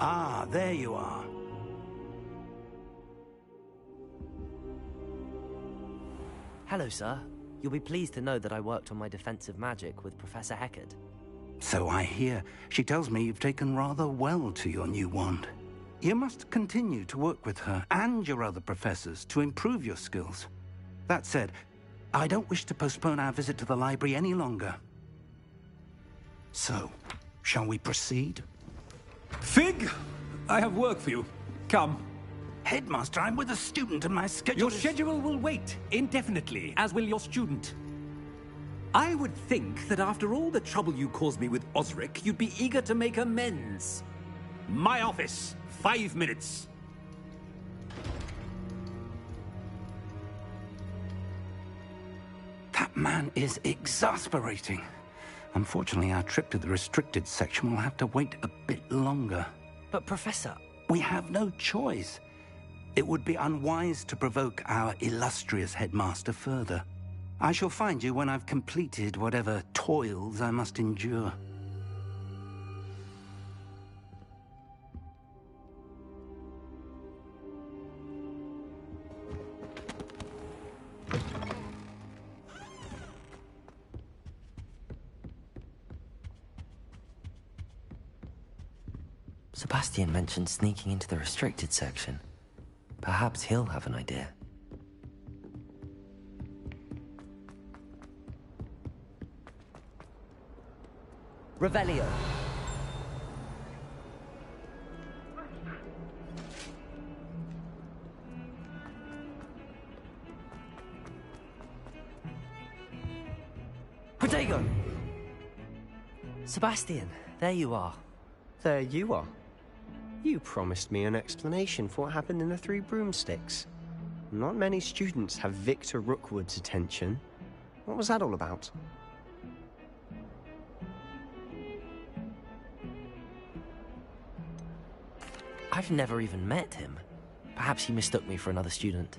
Ah, there you are. Hello, sir. You'll be pleased to know that I worked on my defensive magic with Professor Heckard. So I hear. She tells me you've taken rather well to your new wand. You must continue to work with her and your other professors to improve your skills. That said, I don't wish to postpone our visit to the library any longer. So, shall we proceed? Fig! I have work for you. Come. Headmaster, I'm with a student and my schedule Your schedule will wait indefinitely, as will your student. I would think that after all the trouble you caused me with Osric, you'd be eager to make amends. My office, 5 minutes. That man is exasperating. Unfortunately, our trip to the restricted section will have to wait a bit longer. But, Professor... We have no choice. It would be unwise to provoke our illustrious headmaster further. I shall find you when I've completed whatever toils I must endure. Sebastian mentioned sneaking into the restricted section. Perhaps he'll have an idea. Revelio. Protego! Sebastian, there you are. There you are. You promised me an explanation for what happened in the Three Broomsticks. Not many students have Victor Rookwood's attention. What was that all about? I've never even met him. Perhaps he mistook me for another student.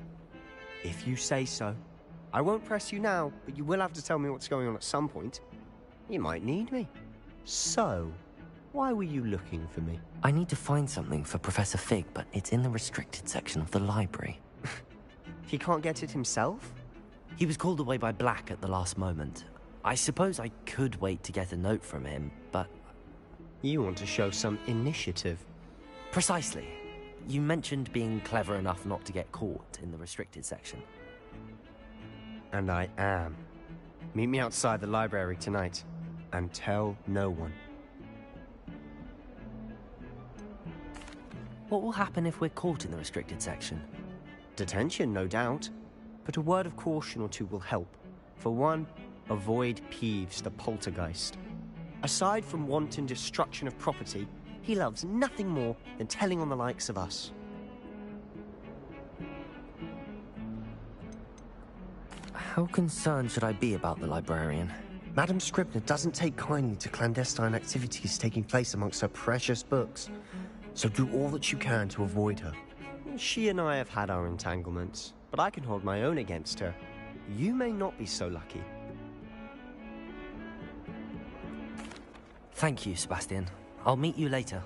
If you say so. I won't press you now, but you will have to tell me what's going on at some point. You might need me. So, why were you looking for me? I need to find something for Professor Fig, but it's in the restricted section of the library. He can't get it himself? He was called away by Black at the last moment. I suppose I could wait to get a note from him, but... You want to show some initiative. Precisely. You mentioned being clever enough not to get caught in the restricted section. And I am. Meet me outside the library tonight, and tell no one. What will happen if we're caught in the restricted section? Detention, no doubt. But a word of caution or two will help. For one, avoid Peeves, the poltergeist. Aside from wanton destruction of property, he loves nothing more than telling on the likes of us. How concerned should I be about the librarian? Madame Scribner doesn't take kindly to clandestine activities taking place amongst her precious books. So do all that you can to avoid her. She and I have had our entanglements, but I can hold my own against her. You may not be so lucky. Thank you, Sebastian. I'll meet you later.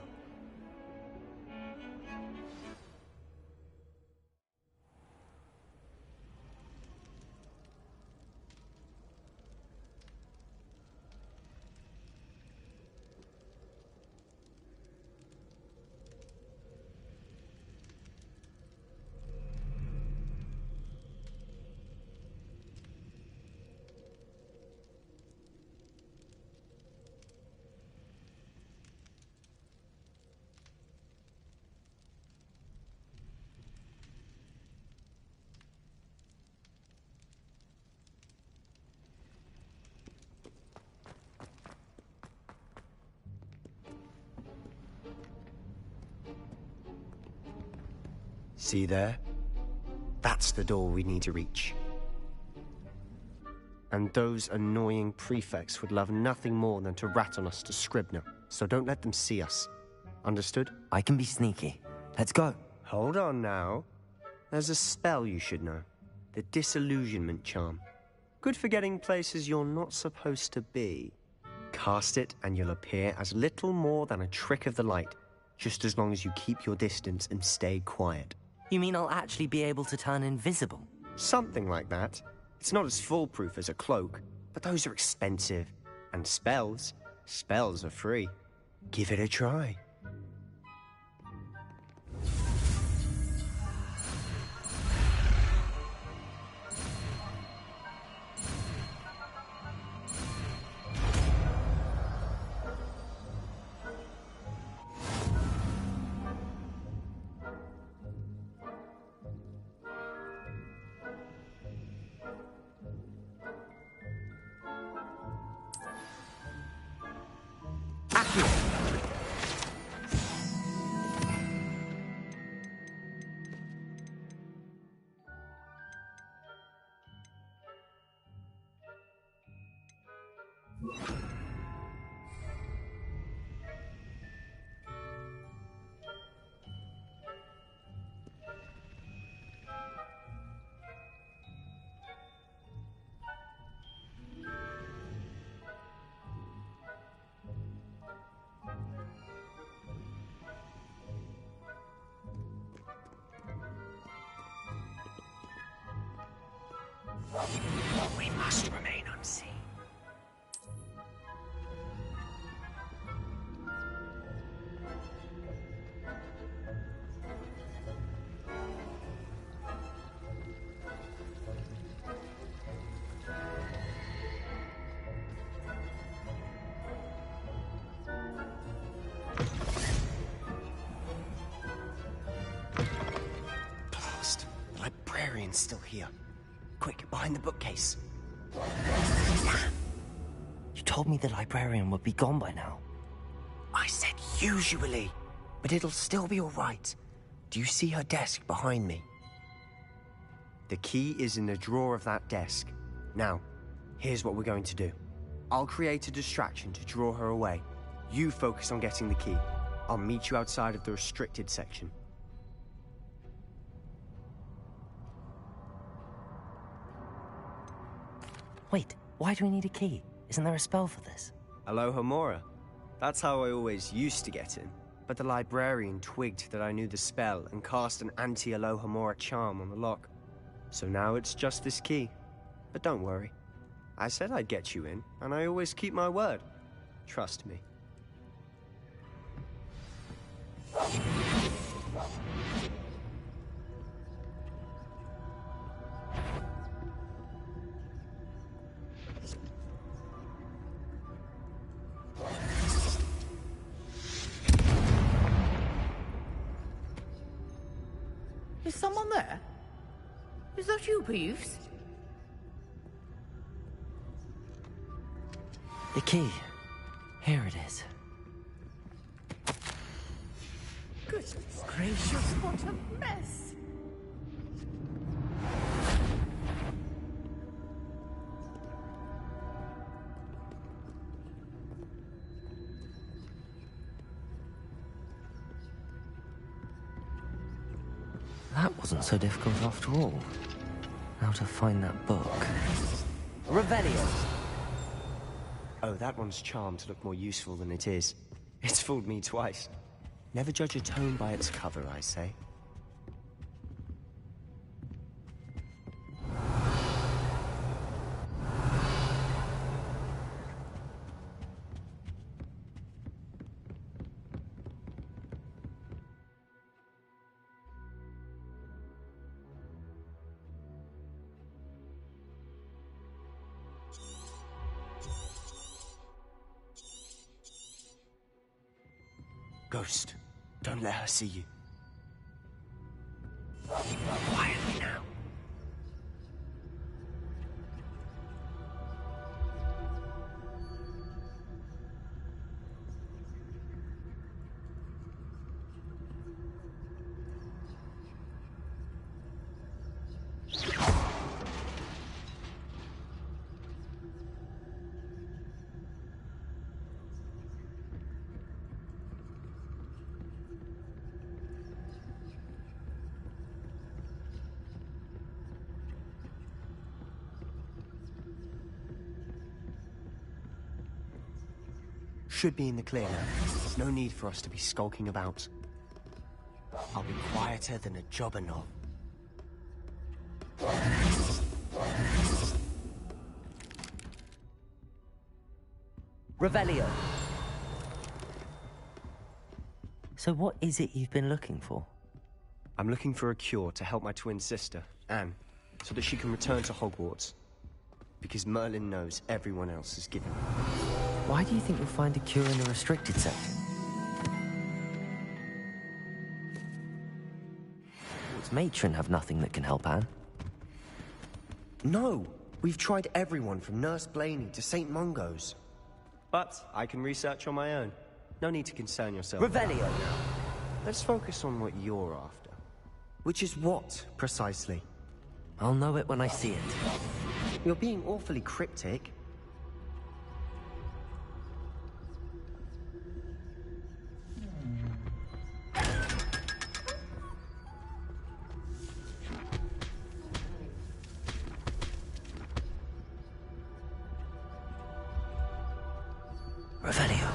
See there? That's the door we need to reach. And those annoying prefects would love nothing more than to rat on us to Scribner, so don't let them see us. Understood? I can be sneaky. Let's go. Hold on now. There's a spell you should know. The Disillusionment Charm. Good for getting places you're not supposed to be. Cast it and you'll appear as little more than a trick of the light. just as long as you keep your distance and stay quiet. You mean I'll actually be able to turn invisible? Something like that. It's not as foolproof as a cloak, but those are expensive. And spells are free. Give it a try. We must remain unseen. Blast! The librarian's still here. Quick, behind the bookcase. You told me the librarian would be gone by now. I said usually, but it'll still be all right. Do you see her desk behind me? The key is in the drawer of that desk. Now, here's what we're going to do. I'll create a distraction to draw her away. You focus on getting the key. I'll meet you outside of the restricted section. Wait, why do we need a key? Isn't there a spell for this? Alohomora. That's how I always used to get in. But the librarian twigged that I knew the spell and cast an anti-Alohomora charm on the lock. So now it's just this key. But don't worry. I said I'd get you in, and I always keep my word. Trust me. Is someone there? Is that you, Peeves? The key. Here it is. Goodness gracious, what a mess! That wasn't so difficult after all. Now to find that book. Revelio! Oh, that one's charmed to look more useful than it is. It's fooled me twice. Never judge a tome by its cover, I say. Ghost, don't let her see you. Quietly now. Should be in the clear now. No need for us to be skulking about. I'll be quieter than a jobberknoll. Revelio. So what is it you've been looking for? I'm looking for a cure to help my twin sister, Anne, so that she can return to Hogwarts. Because Merlin knows everyone else is giving up. Why do you think you'll find a cure in the restricted section? Does Matron have nothing that can help Anne? No! We've tried everyone from Nurse Blaney to St. Mungo's. But I can research on my own. No need to concern yourself. Revelio! Let's focus on what you're after. Which is what, precisely? I'll know it when I see it. You're being awfully cryptic. Revelio.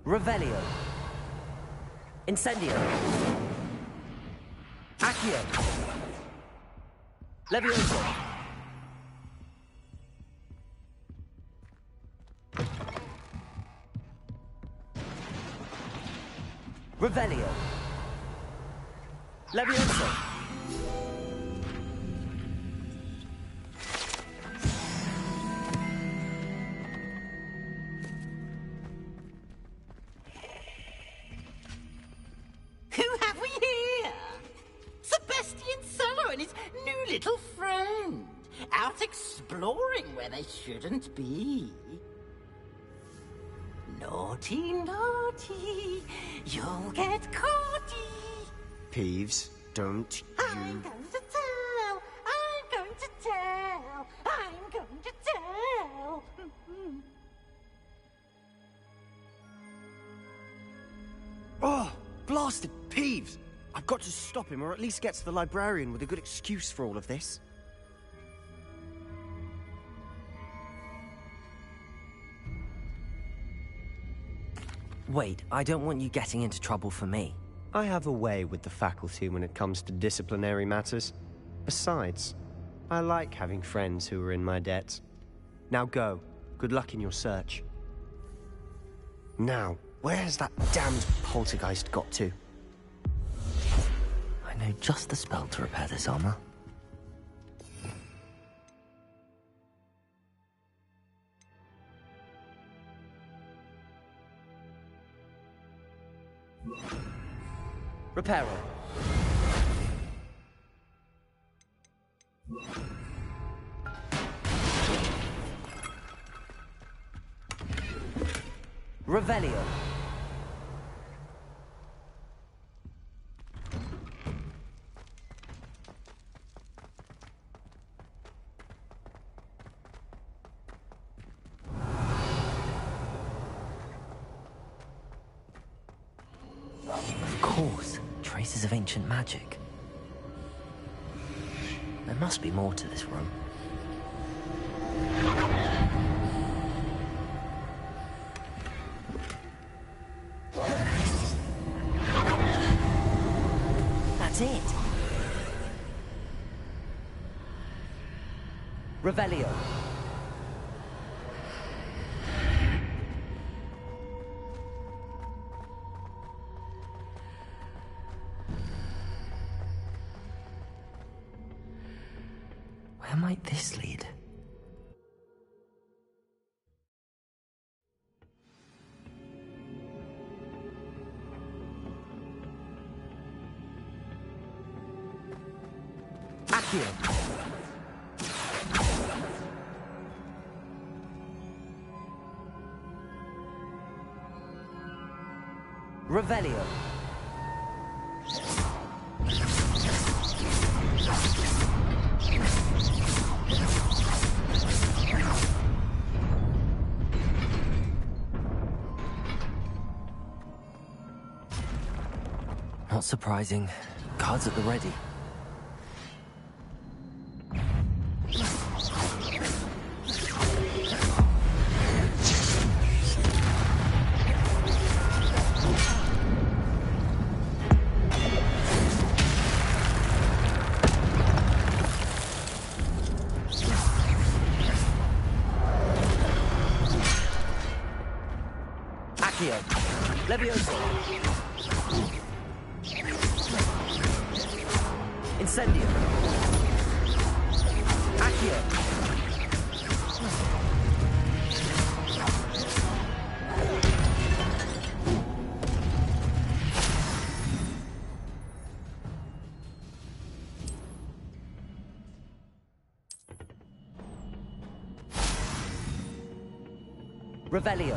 Revelio. Incendio. Accio. Levioso. Revelio. Levioso. Who have we here? Sebastian Solo and his new little friend. Out exploring where they shouldn't be. Naughty, naughty, you'll get caughty. Peeves, don't I'm you... going to tell, I'm going to tell, I'm going to tell. Oh, blasted Peeves! I've got to stop him, or at least get to the librarian with a good excuse for all of this. Wait, I don't want you getting into trouble for me. I have a way with the faculty when it comes to disciplinary matters. Besides, I like having friends who are in my debt. Now go. Good luck in your search. Now, where's that damned poltergeist got to? I know just the spell to repair this armor. Reparo. Revelio. Of course, traces of ancient magic. There must be more to this room. That's it. Revelio. Where might this lead? Accio. Revelio. Not surprising. Cards at the ready. Accio. Levioso. Incendio. Accio. Revelio.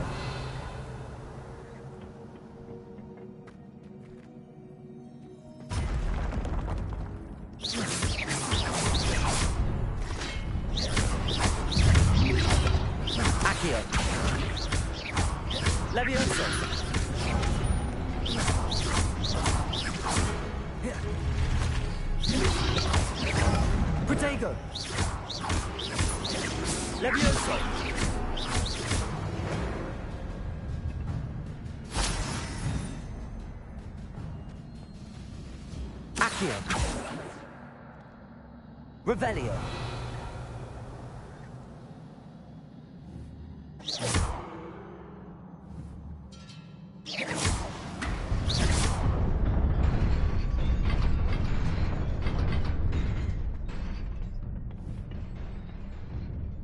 Accio. Levioso. Protego. Levioso. Accio. Revelio.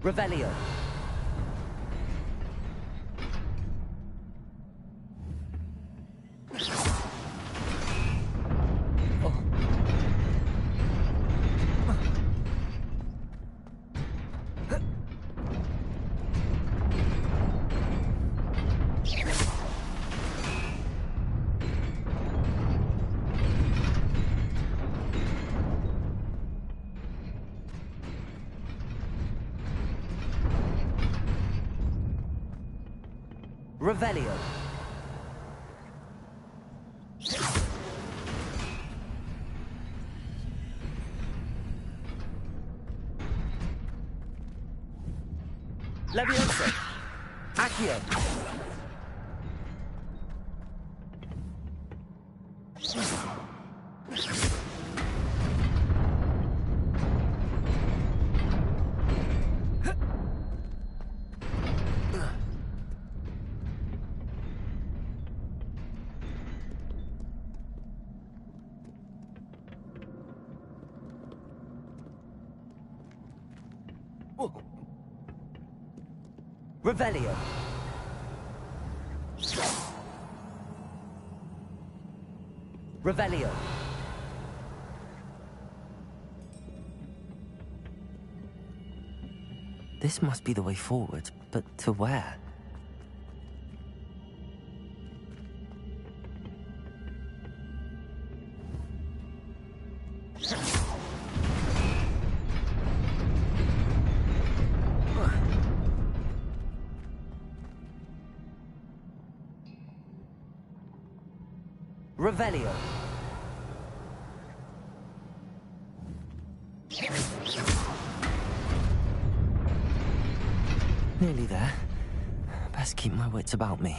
Revelio. Revelio. Levioso. Accio. Revelio. Revelio. This must be the way forward, but to where? Revelio. Nearly there. Best keep my wits about me.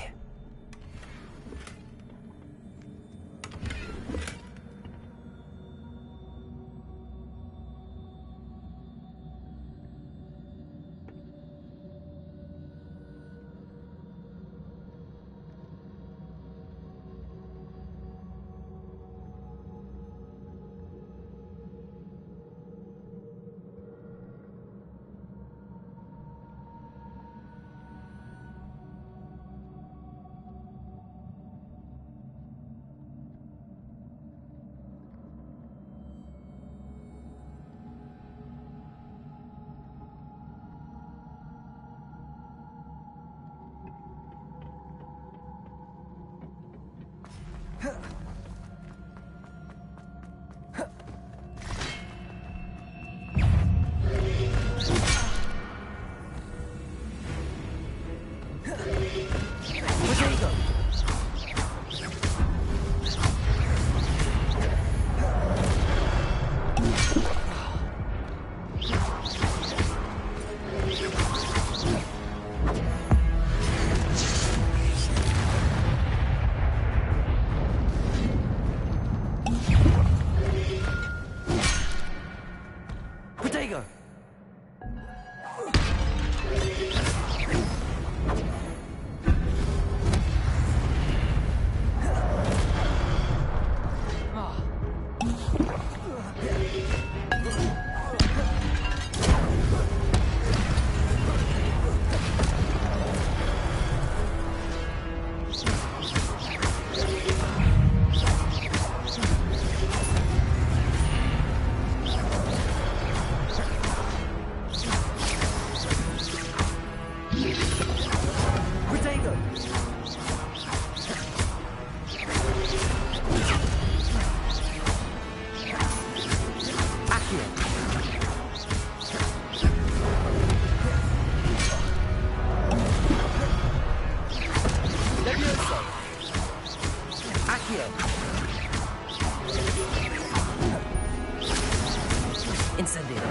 Incendio.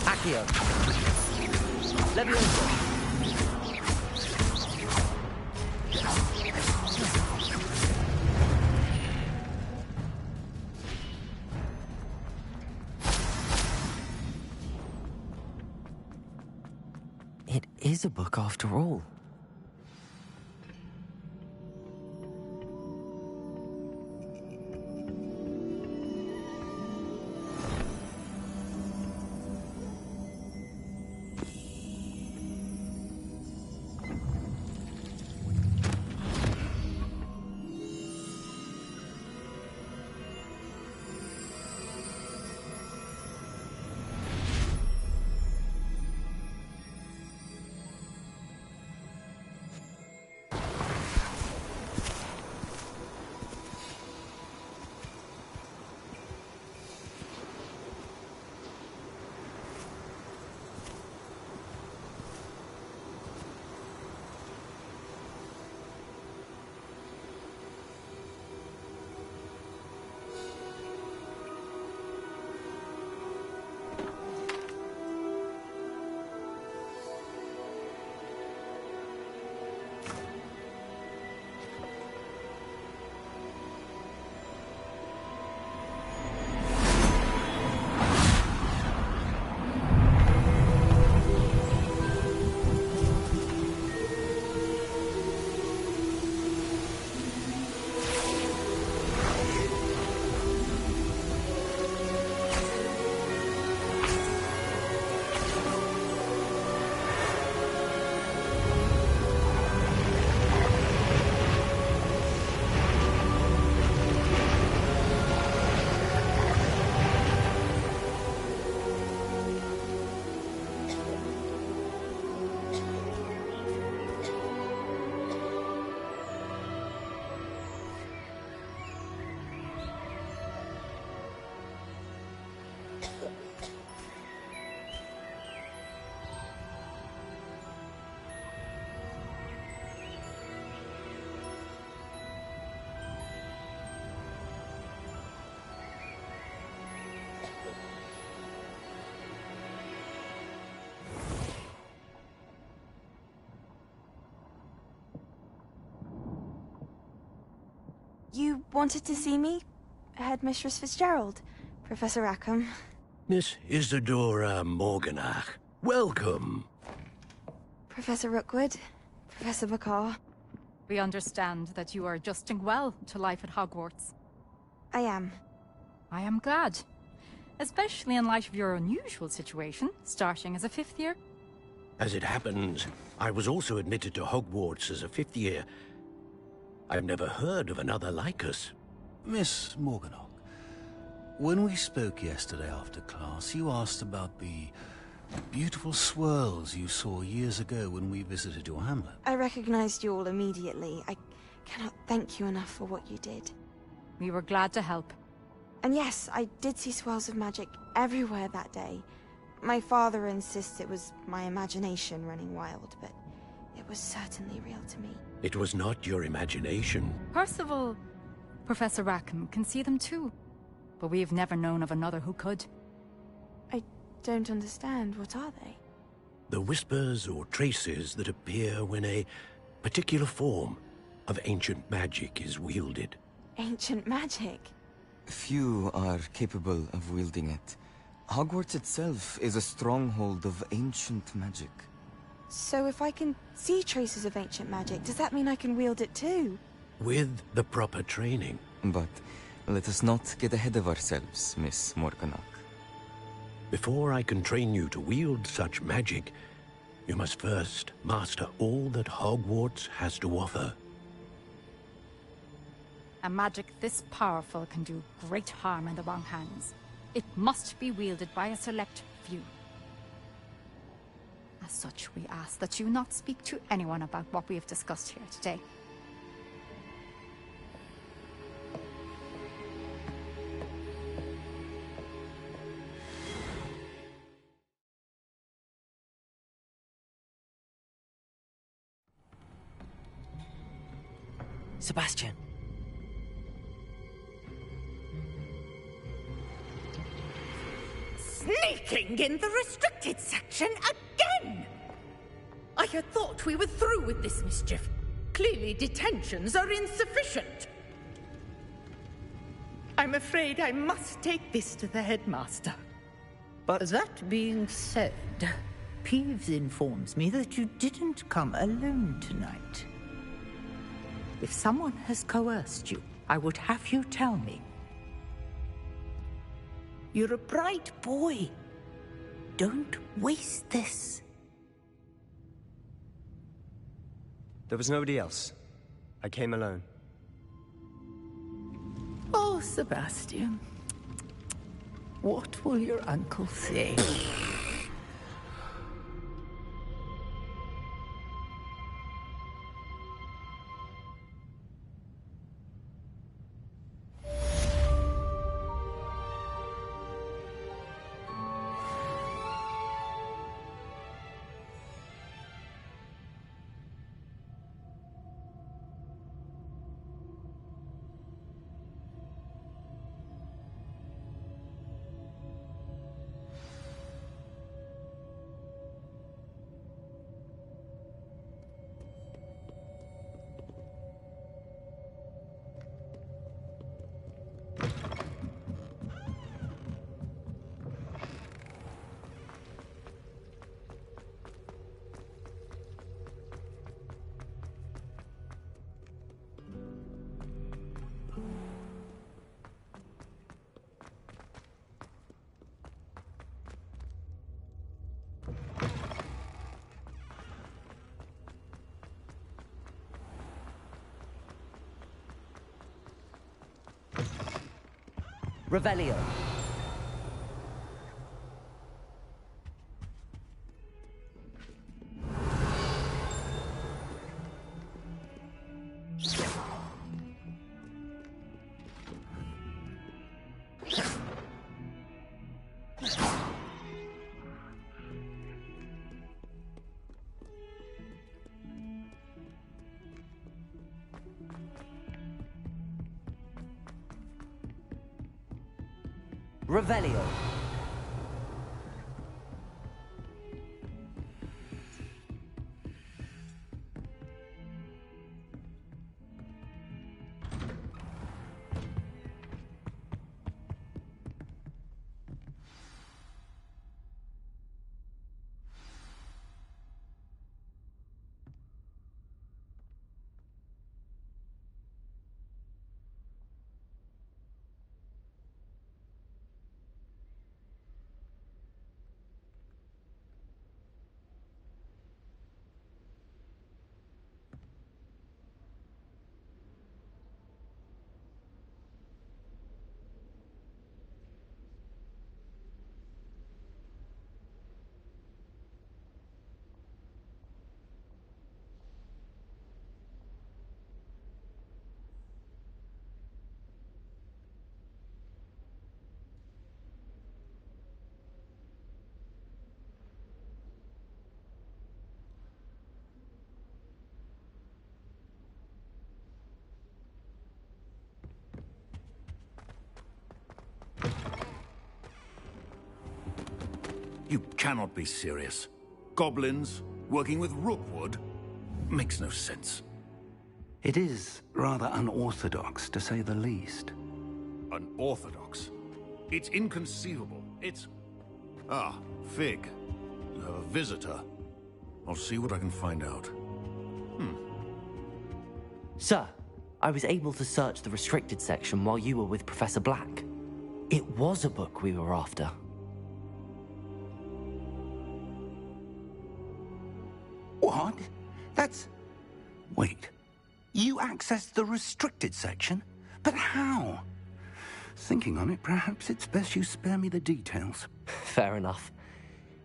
Accio. Levioso. It is a book after all. You wanted to see me? Headmistress Fitzgerald? Professor Rackham? Miss Isadora Morganach, welcome. Professor Rookwood? Professor Bakar? We understand that you are adjusting well to life at Hogwarts. I am. I am glad. Especially in light of your unusual situation, starting as a fifth year. As it happens, I was also admitted to Hogwarts as a fifth year. I've never heard of another like us. Miss Morganach, when we spoke yesterday after class, you asked about the beautiful swirls you saw years ago when we visited your hamlet. I recognized you all immediately. I cannot thank you enough for what you did. We were glad to help. And yes, I did see swirls of magic everywhere that day. My father insists it was my imagination running wild, but it was certainly real to me. It was not your imagination. Percival, Professor Rackham can see them too. But we have never known of another who could. I don't understand. What are they? The whispers or traces that appear when a particular form of ancient magic is wielded. Ancient magic? Few are capable of wielding it. Hogwarts itself is a stronghold of ancient magic. So if I can see traces of ancient magic, does that mean I can wield it too? With the proper training. But let us not get ahead of ourselves, Miss Morganach. Before I can train you to wield such magic, you must first master all that Hogwarts has to offer. A magic this powerful can do great harm in the wrong hands. It must be wielded by a select few. As such, we ask that you not speak to anyone about what we have discussed here today. Sebastian. Sneaking in the restricted section again! I had thought we were through with this mischief. Clearly detentions are insufficient. I'm afraid I must take this to the headmaster. But that being said, Peeves informs me that you didn't come alone tonight. If someone has coerced you, I would have you tell me. You're a bright boy. Don't waste this. there was nobody else. I came alone. Oh, Sebastian. What will your uncle say? Revelio. Revelio. You cannot be serious. Goblins working with Rookwood makes no sense. It is rather unorthodox, to say the least. Unorthodox? It's inconceivable. It's... Ah, Fig. You have a visitor. I'll see what I can find out. Sir, I was able to search the restricted section while you were with Professor Black. It was a book we were after. What? That's... Wait. You accessed the restricted section? But how? Thinking on it, perhaps it's best you spare me the details. Fair enough.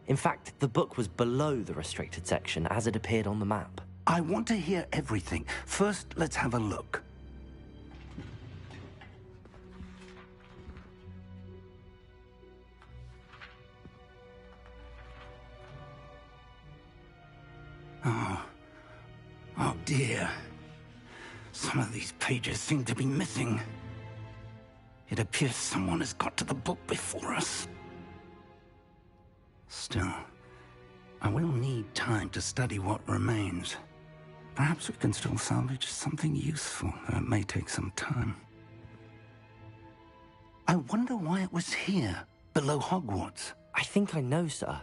In fact, the book was below the restricted section as it appeared on the map. I want to hear everything. First, let's have a look. Oh dear. Some of these pages seem to be missing. It appears someone has got to the book before us. Still, I will need time to study what remains. Perhaps we can still salvage something useful, though it may take some time. I wonder why it was here, below Hogwarts. I think I know, sir.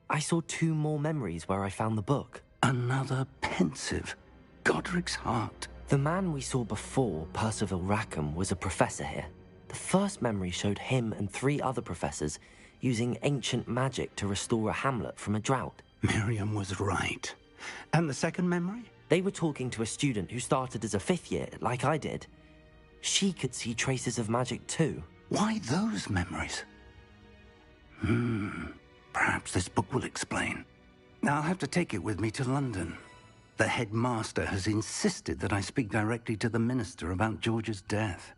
I saw 2 more memories where I found the book. Another pensive Godric's heart. The man we saw before, Percival Rackham, was a professor here. The first memory showed him and 3 other professors using ancient magic to restore a hamlet from a drought. Miriam was right. And the second memory? They were talking to a student who started as a 5th year, like I did. She could see traces of magic too. Why those memories? Perhaps this book will explain. Now I'll have to take it with me to London. The headmaster has insisted that I speak directly to the minister about George's death.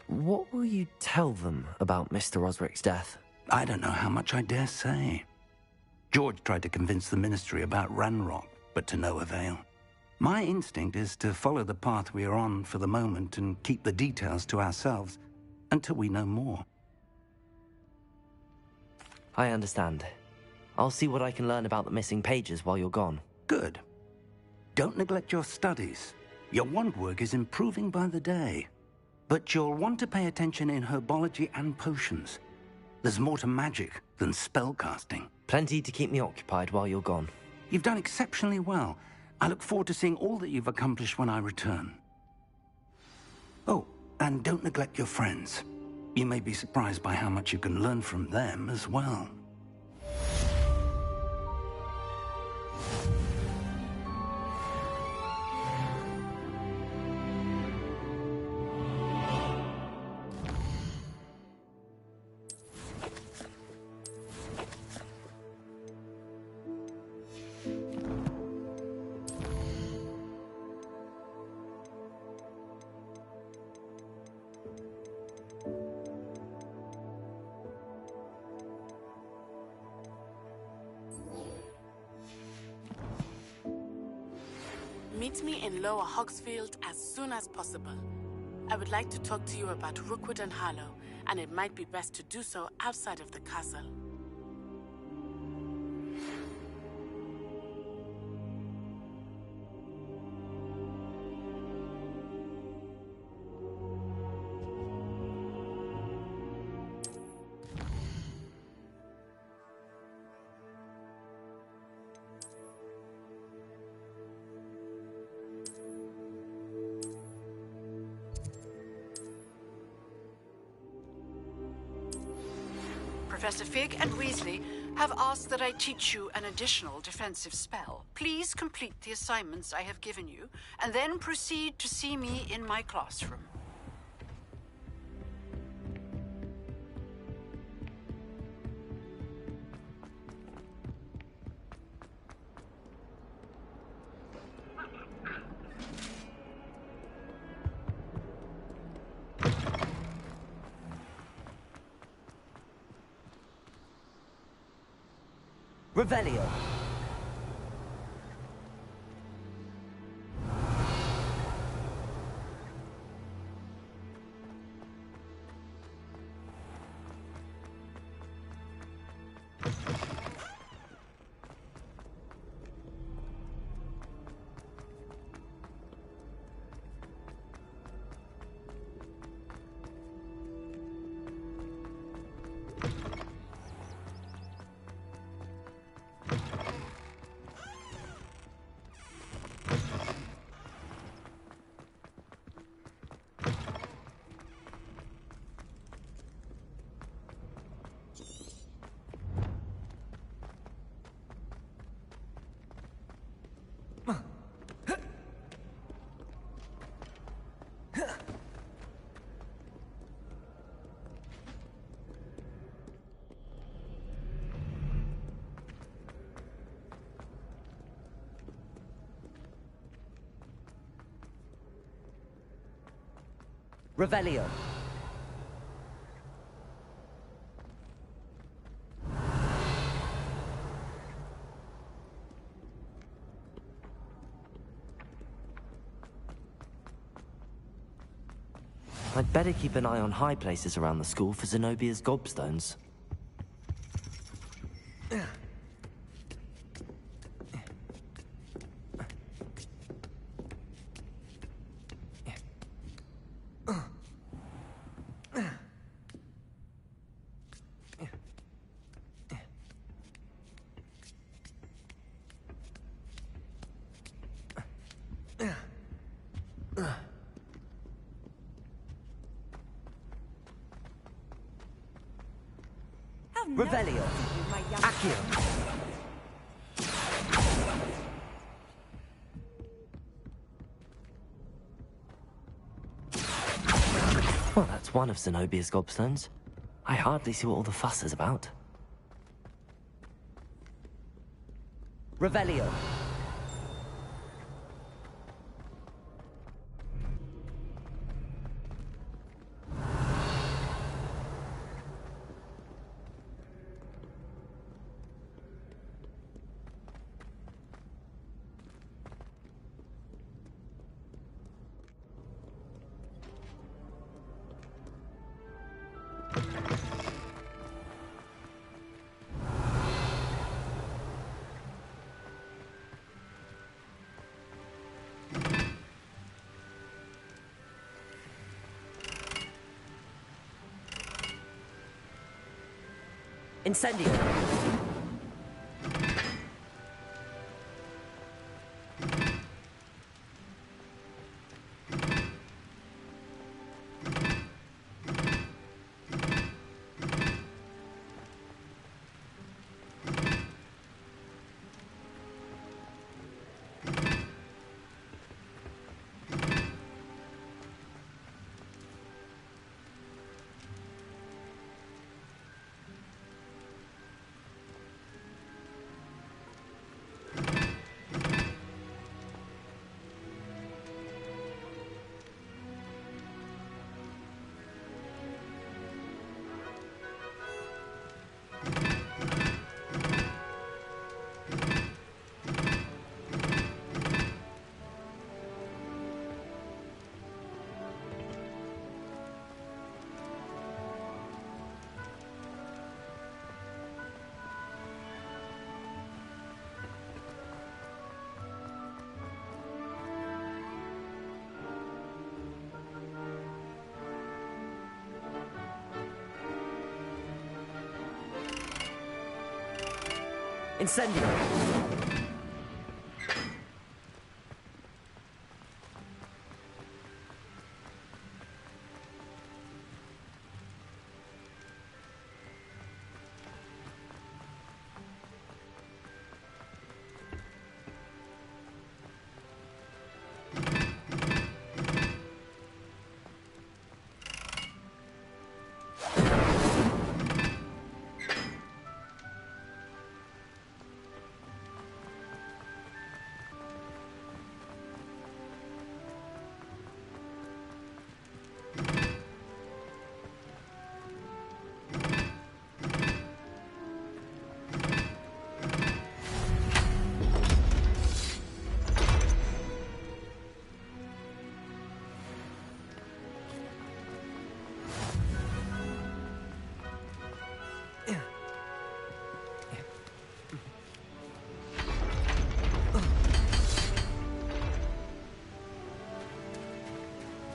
What will you tell them about Mr. Osric's death? I don't know how much I dare say. George tried to convince the ministry about Ranrock, but to no avail. My instinct is to follow the path we are on for the moment and keep the details to ourselves until we know more. I understand. I'll see what I can learn about the missing pages while you're gone. Good. Don't neglect your studies. Your wand work is improving by the day. But you'll want to pay attention in herbology and potions. There's more to magic than spellcasting. Plenty to keep me occupied while you're gone. You've done exceptionally well. I look forward to seeing all that you've accomplished when I return. Oh, and don't neglect your friends. You may be surprised by how much you can learn from them as well. Meet me in Lower Hogsfield as soon as possible. I would like to talk to you about Rookwood and Harlow, and it might be best to do so outside of the castle. Professor Fig and Weasley have asked that I teach you an additional defensive spell. Please complete the assignments I have given you, and then proceed to see me in my classroom. Revelio. Revelio. I'd better keep an eye on high places around the school for Zenobia's gobstones. Revelio. Accio. Well, that's one of Zenobia's gobstones. I hardly see what all the fuss is about. Revelio. Incendio. Incendio.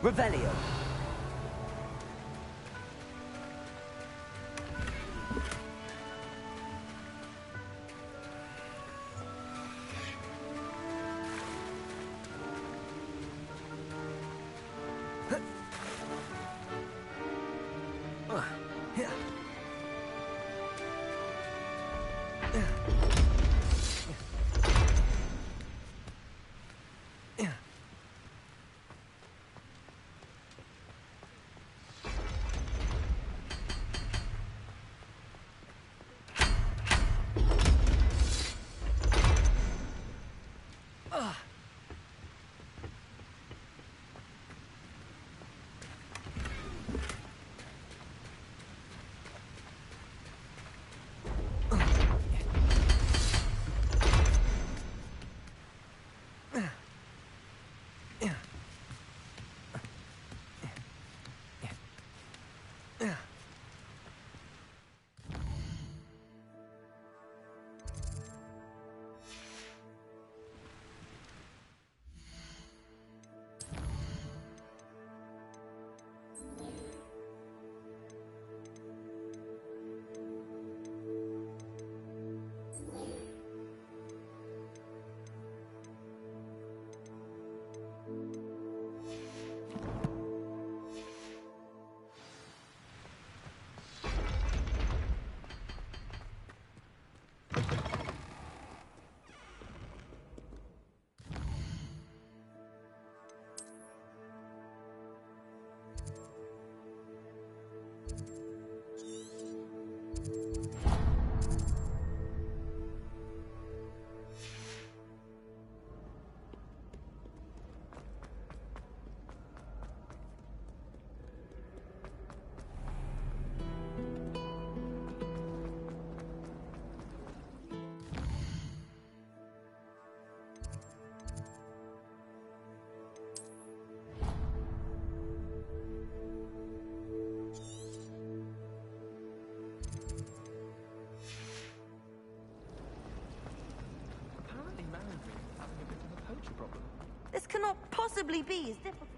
Revelio. the problem? This cannot possibly be as difficult.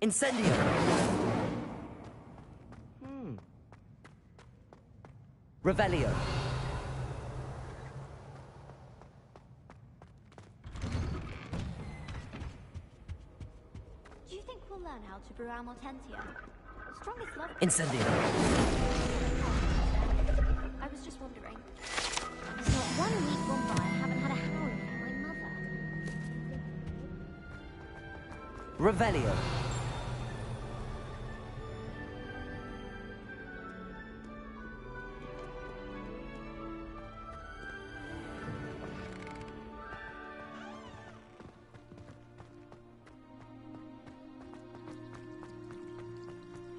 Incendio! Revelio. Do you think we'll learn how to brew our Mortentia? Strongest love. Incendio. I was just wondering. There's not one week gone by I haven't had a howling from my mother. Revelio.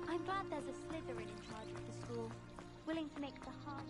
I'm glad there's a Slytherin in charge of the school, willing to make the hard.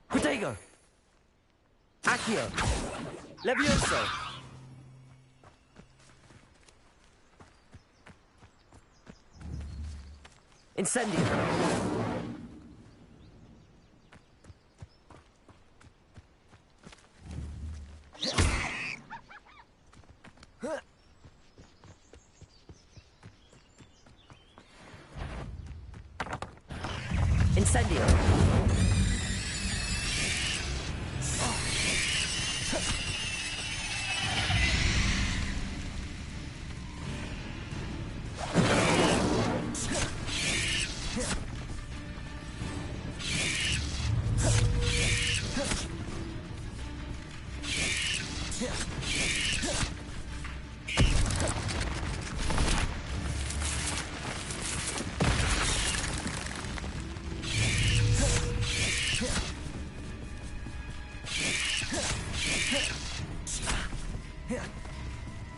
Protego! Accio! Levioso! Incendio! Incendio!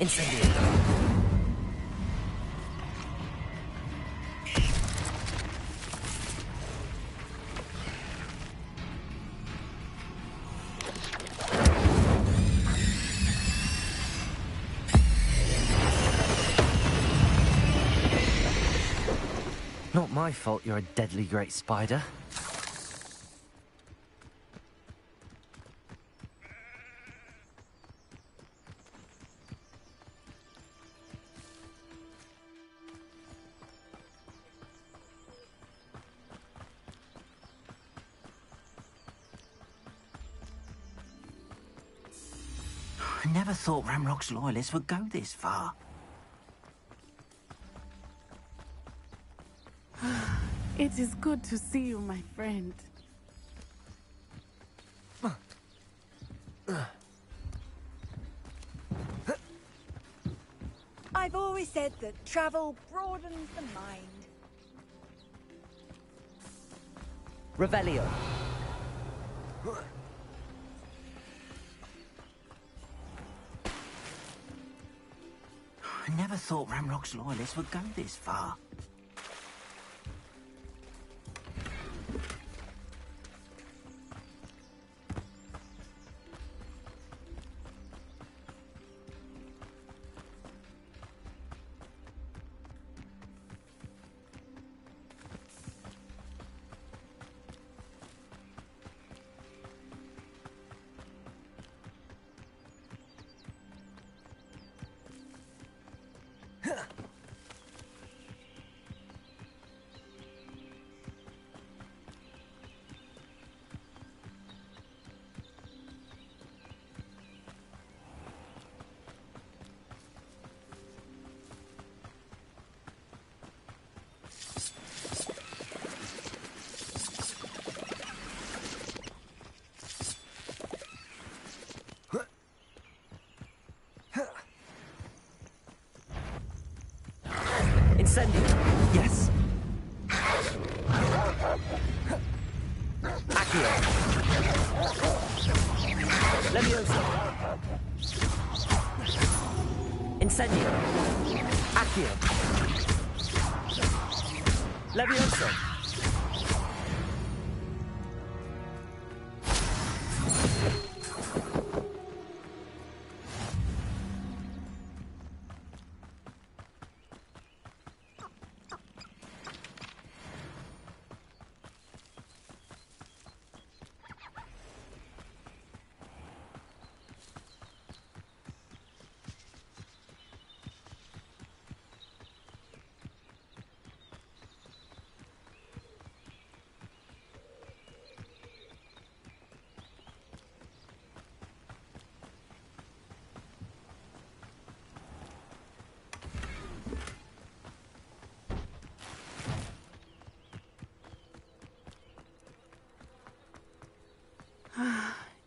Incendio! my fault you're a deadly great spider. I never thought Ramrock's loyalists would go this far. It is good to see you, my friend. I've always said that travel broadens the mind. Revelio. I never thought Ramrock's loyalists would go this far. Incendio. Yes. Accio. Levioso. Incendio. Accio. Levioso.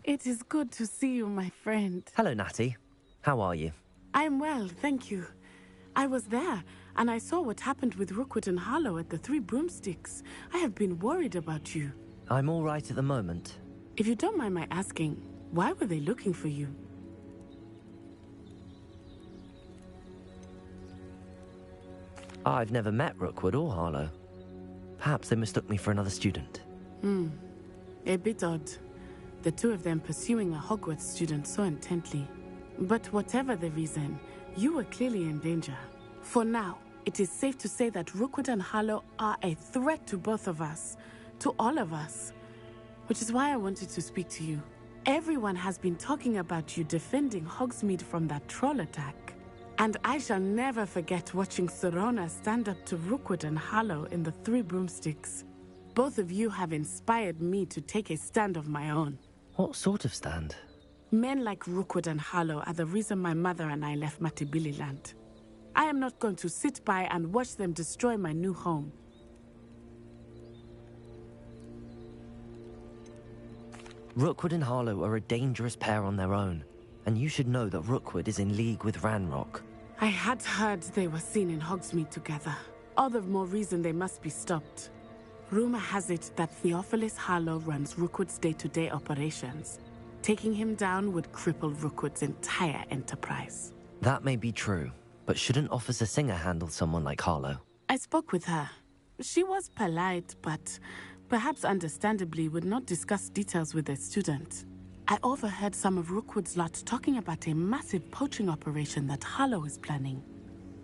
It is good to see you, my friend. Hello, Natty. How are you? I'm well, thank you. I was there, and I saw what happened with Rookwood and Harlow at the Three Broomsticks. I have been worried about you. I'm all right at the moment. If you don't mind my asking, why were they looking for you? I've never met Rookwood or Harlow. Perhaps they mistook me for another student. A bit odd. The two of them pursuing a Hogwarts student so intently. But whatever the reason, you were clearly in danger. For now, it is safe to say that Rookwood and Harlow are a threat to both of us, to all of us. Which is why I wanted to speak to you. Everyone has been talking about you defending Hogsmeade from that troll attack. And I shall never forget watching Serona stand up to Rookwood and Harlow in the Three Broomsticks. Both of you have inspired me to take a stand of my own. What sort of stand? Men like Rookwood and Harlow are the reason my mother and I left Matibili land. I am not going to sit by and watch them destroy my new home. Rookwood and Harlow are a dangerous pair on their own, and you should know that Rookwood is in league with Ranrock. I had heard they were seen in Hogsmeade together. All the more reason they must be stopped. Rumor has it that Theophilus Harlow runs Rookwood's day-to-day operations. Taking him down would cripple Rookwood's entire enterprise. That may be true, but shouldn't Officer Singer handle someone like Harlow? I spoke with her. She was polite, but perhaps understandably would not discuss details with a student. I overheard some of Rookwood's lot talking about a massive poaching operation that Harlow is planning.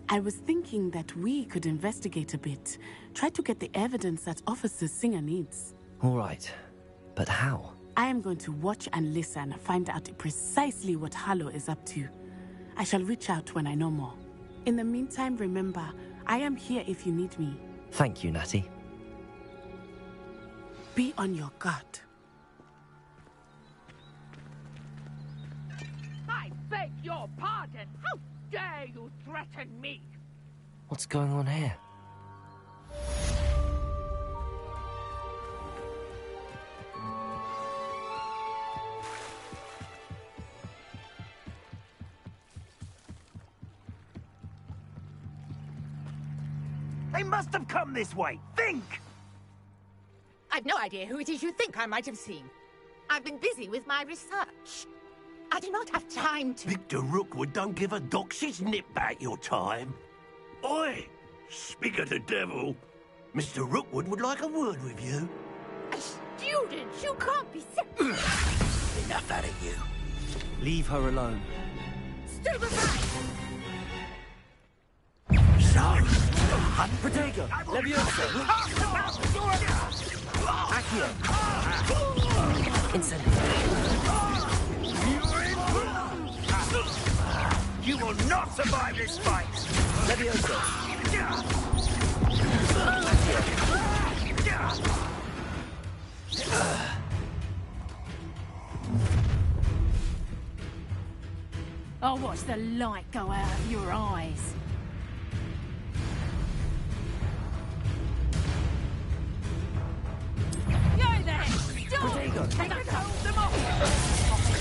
I was thinking that we could investigate a bit. Try to get the evidence that Officer Singer needs. All right. But how? I am going to watch and listen, find out precisely what Harlow is up to. I shall reach out when I know more. In the meantime, remember, I am here if you need me. Thank you, Natty. Be on your guard. I beg your pardon. How dare you threaten me? What's going on here? They must have come this way. Think! I've no idea who it is you think I might have seen. I've been busy with my research. I do not have time to... Victor Rookwood don't give a doxy's nip back your time. Oi! Speak of the devil. Mr. Rookwood would like a word with you. A student? You can't be Enough out of you. Leave her alone. Stupefy! So, Protego! Levioso! Accio! Incendio! You will not survive this fight! Levioso! I'll watch the light go out of your eyes.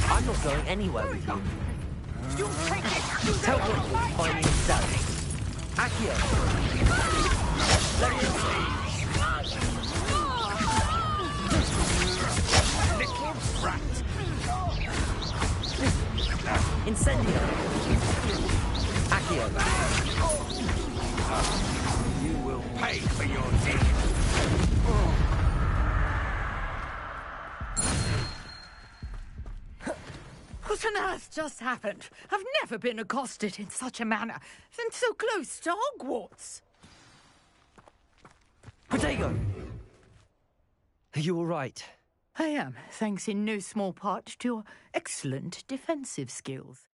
I'm not going anywhere with you. Tell Rookwood to find me instead. Accio! Little brat! Incendio! Accio! You will pay for your deed! What on earth just happened? I've never been accosted in such a manner, and so close to Hogwarts. Protego! Are you all right? I am, thanks in no small part to your excellent defensive skills.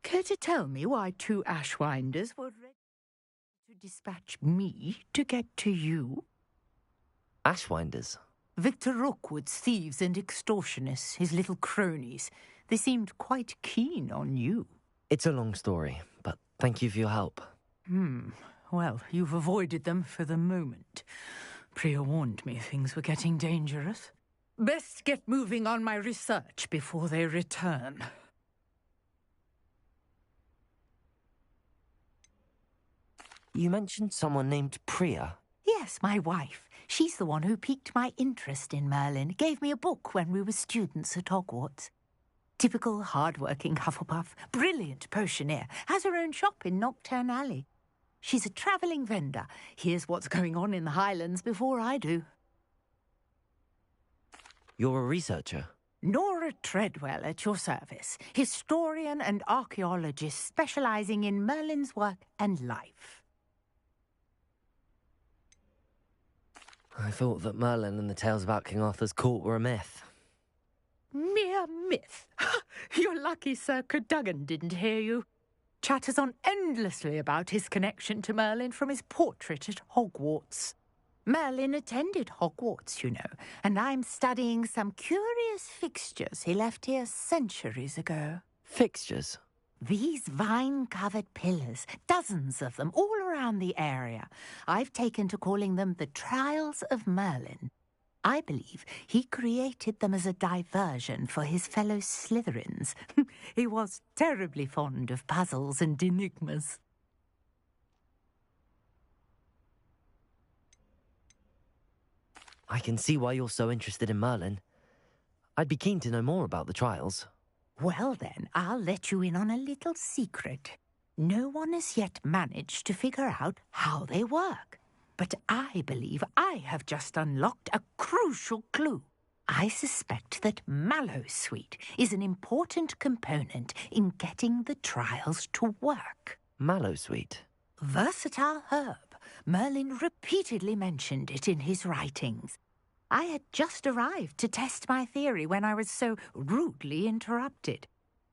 Care to tell me why 2 Ashwinders were ready to dispatch me to get to you? Ashwinders? Victor Rookwood's thieves and extortionists, his little cronies. They seemed quite keen on you. It's a long story, but thank you for your help. Well, you've avoided them for the moment. Priya warned me things were getting dangerous. Best get moving on my research before they return. You mentioned someone named Priya. Yes, my wife. She's the one who piqued my interest in Merlin, gave me a book when we were students at Hogwarts. Typical hard-working Hufflepuff, brilliant potioneer, has her own shop in Nocturne Alley. She's a travelling vendor, hears what's going on in the Highlands before I do. You're a researcher? Nora Treadwell at your service, historian and archaeologist specialising in Merlin's work and life. I thought that Merlin and the tales about King Arthur's court were a myth. Mere myth? You're lucky Sir Cadogan didn't hear you. Chatters on endlessly about his connection to Merlin from his portrait at Hogwarts. Merlin attended Hogwarts, you know, and I'm studying some curious fixtures he left here centuries ago. Fixtures? These vine-covered pillars, dozens of them, all around the area. I've taken to calling them the Trials of Merlin. I believe he created them as a diversion for his fellow Slytherins. He was terribly fond of puzzles and enigmas. I can see why you're so interested in Merlin. I'd be keen to know more about the trials. Well then, I'll let you in on a little secret. No one has yet managed to figure out how they work. But I believe I have just unlocked a crucial clue. I suspect that Mallowsweet is an important component in getting the trials to work. Mallowsweet. Versatile herb. Merlin repeatedly mentioned it in his writings. I had just arrived to test my theory when I was so rudely interrupted.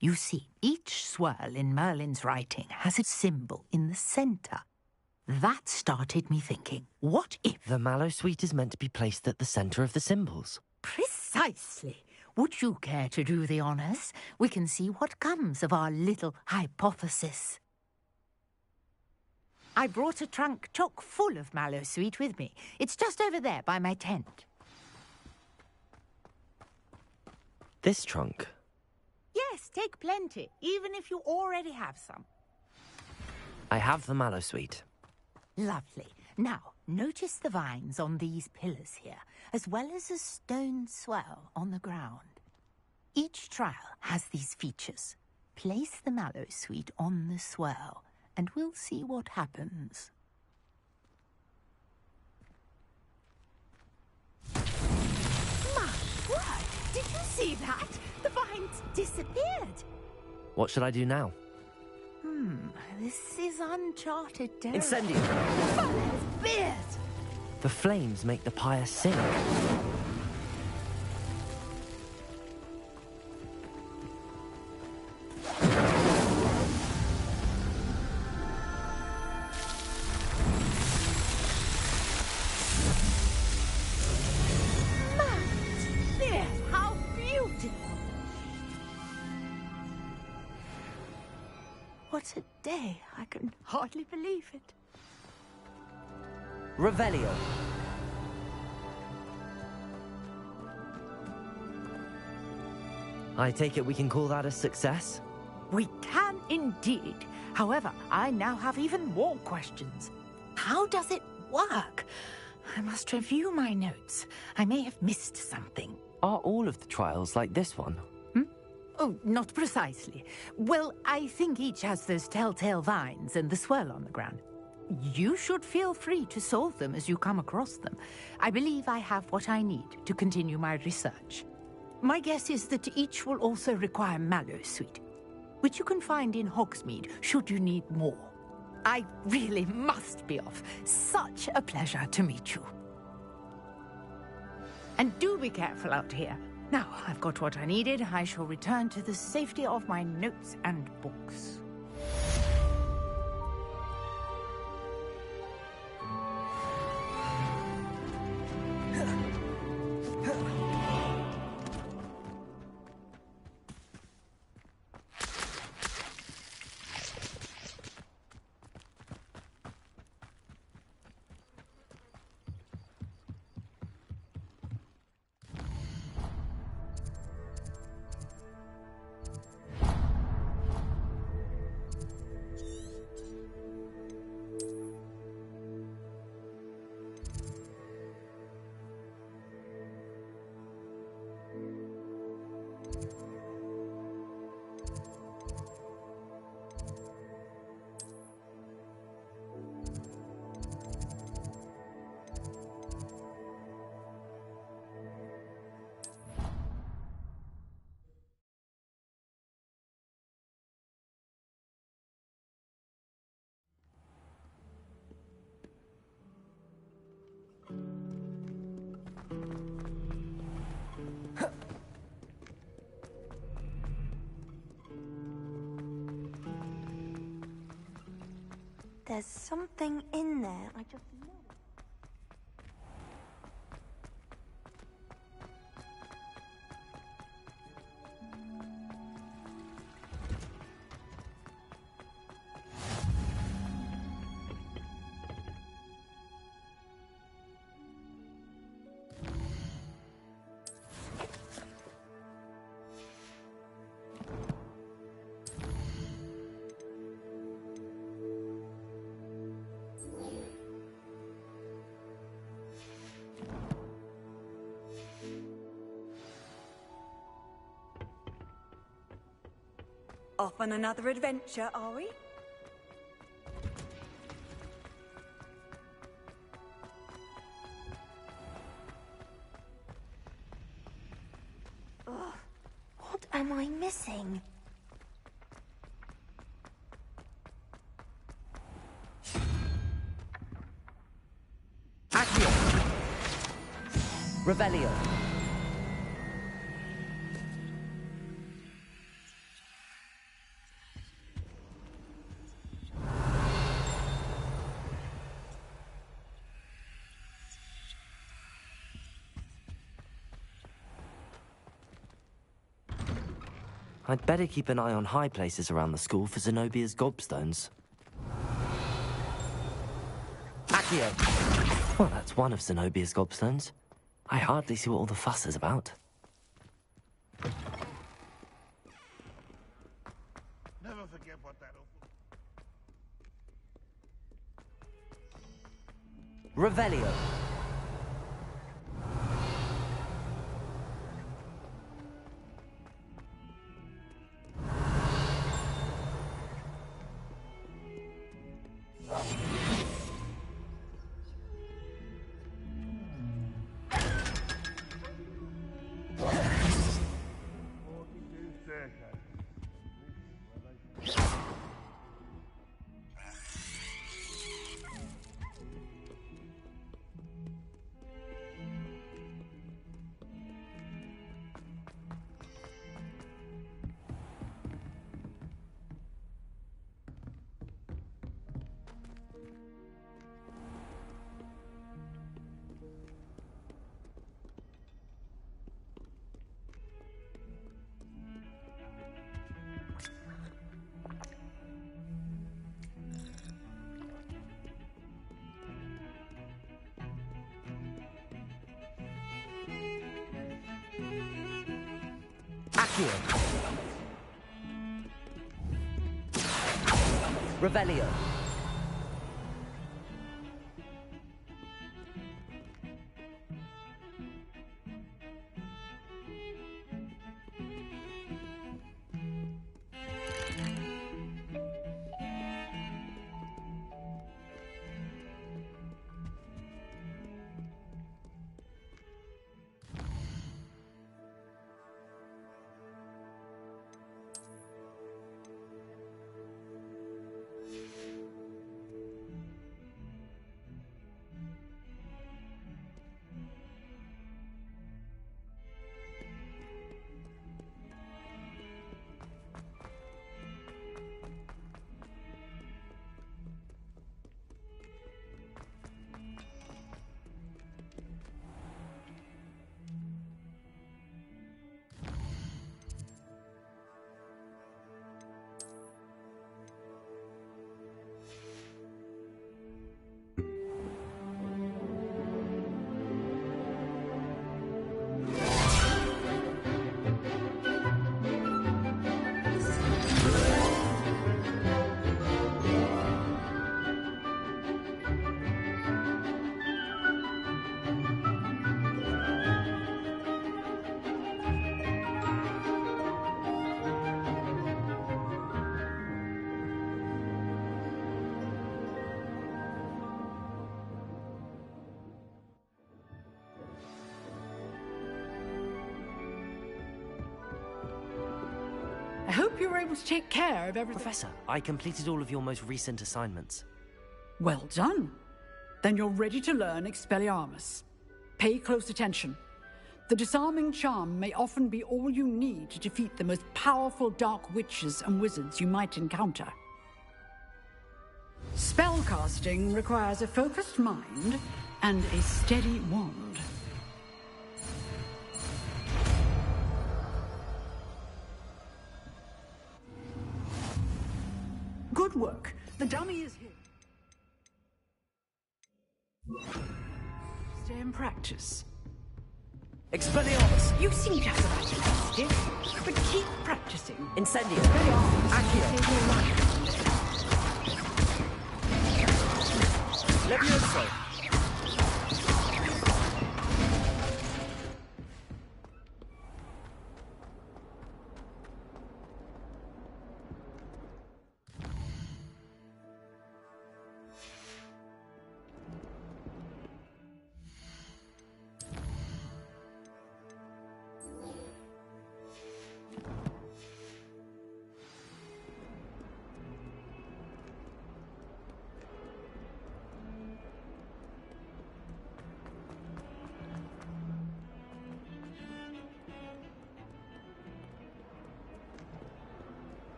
You see, each swirl in Merlin's writing has a symbol in the centre. That started me thinking, what if... The Mallowsweet is meant to be placed at the centre of the symbols. Precisely. Would you care to do the honours? We can see what comes of our little hypothesis. I brought a trunk chock full of Mallowsweet with me. It's just over there by my tent. This trunk? Yes, take plenty, even if you already have some. I have the Mallowsweet. Lovely. Now, notice the vines on these pillars here, as well as a stone swell on the ground. Each trial has these features. Place the Mallowsweet on the swell, and we'll see what happens. My word! Did you see that? The vines disappeared. What should I do now? This is uncharted territory. Incendio! Fire's beard! The flames make the pyre sing. What a day. I can hardly believe it. Revelio. I take it we can call that a success? We can indeed. However, I now have even more questions. How does it work? I must review my notes. I may have missed something. Are all of the trials like this one? Oh, not precisely. Well, I think each has those telltale vines and the swirl on the ground. You should feel free to solve them as you come across them. I believe I have what I need to continue my research. My guess is that each will also require Mallowsweet, which you can find in Hogsmeade should you need more. I really must be off. Such a pleasure to meet you. And do be careful out here. Now, I've got what I needed. I shall return to the safety of my notes and books. There's something in there. I just know. Off on another adventure, are we? Ugh, what am I missing? Revelio. I'd better keep an eye on high places around the school for Zenobia's gobstones. Accio! Well, that's one of Zenobia's gobstones. I hardly see what all the fuss is about. Never forget what that... Revelio. Accio. Revelio. I hope you were able to take care of everything. Professor, I completed all of your most recent assignments. Well done. Then you're ready to learn Expelliarmus. Pay close attention. The disarming charm may often be all you need to defeat the most powerful dark witches and wizards you might encounter. Spellcasting requires a focused mind and a steady wand. Good work. The dummy is here. Stay in practice. Expelliarmus! You seem to have the right initiative, but keep practicing. Incendio! Accio! Levioso!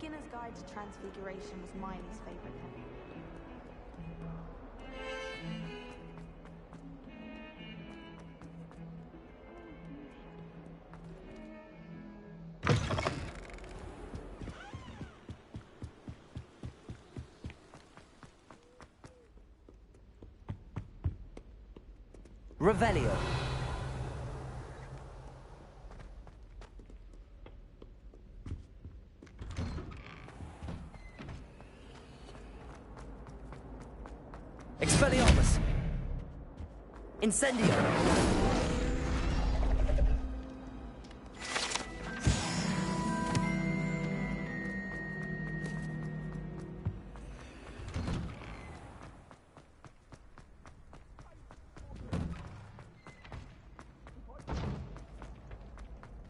Beginner's Guide to Transfiguration was Miley's favorite book. Revelio. Expelliarmus. Incendio.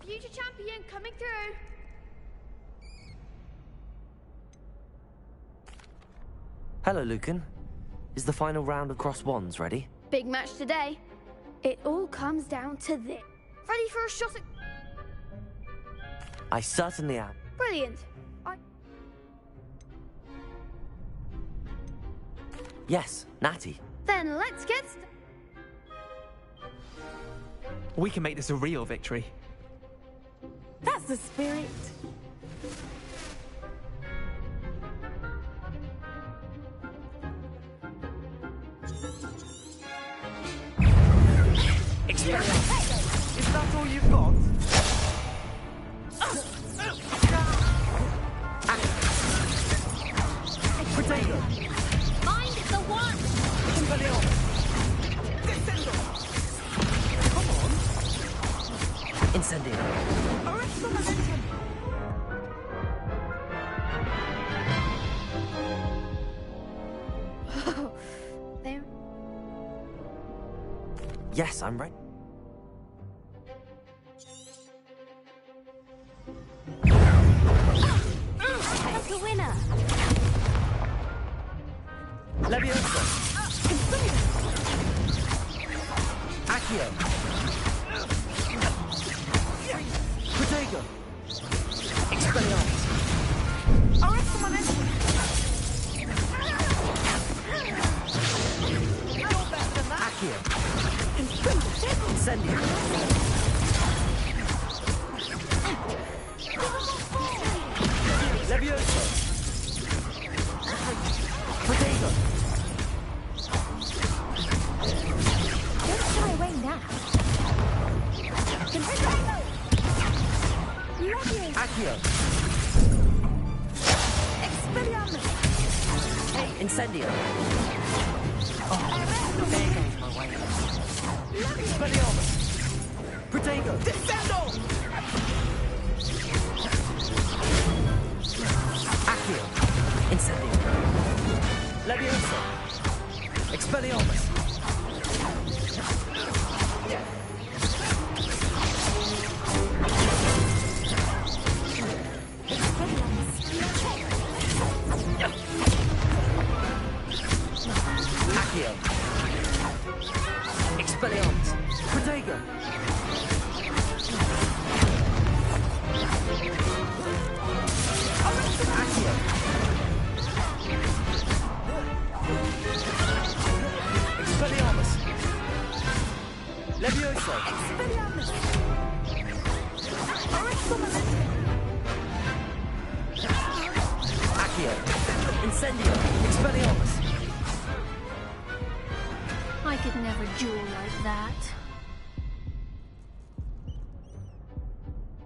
Future champion coming through. Hello, Lucan. Is the final round of Cross Wands ready? Big match today. It all comes down to this. Ready for a shot at... I certainly am. Brilliant. Yes, Natty. Then let's get We can make this a real victory. That's the spirit. Expelliarmus. Is that all you've got? Potato. Mind the one. Expelliarmus. Descendo. Come on. Incendio. Arresto momentum. There. Yes, I'm ready. That's the winner. Leviosa. Accio. Protego. Expelliarmus. Arresto momentum. You're better than that. Accio. Incendio. Leviosa. Protego. Don't shy away now. Accio. Expelliarmus. Incendio. Oh, there goes my way. Expelliarmus. Protego. Descendo. Accio. Incendio. Leviosa. Expelliarmus. Accio. Expelliarmus. Protego. Accio. Expelliarmus. Leviosa. Expelliarmus. Accio. Incendio. Expelliarmus. I could never duel like that.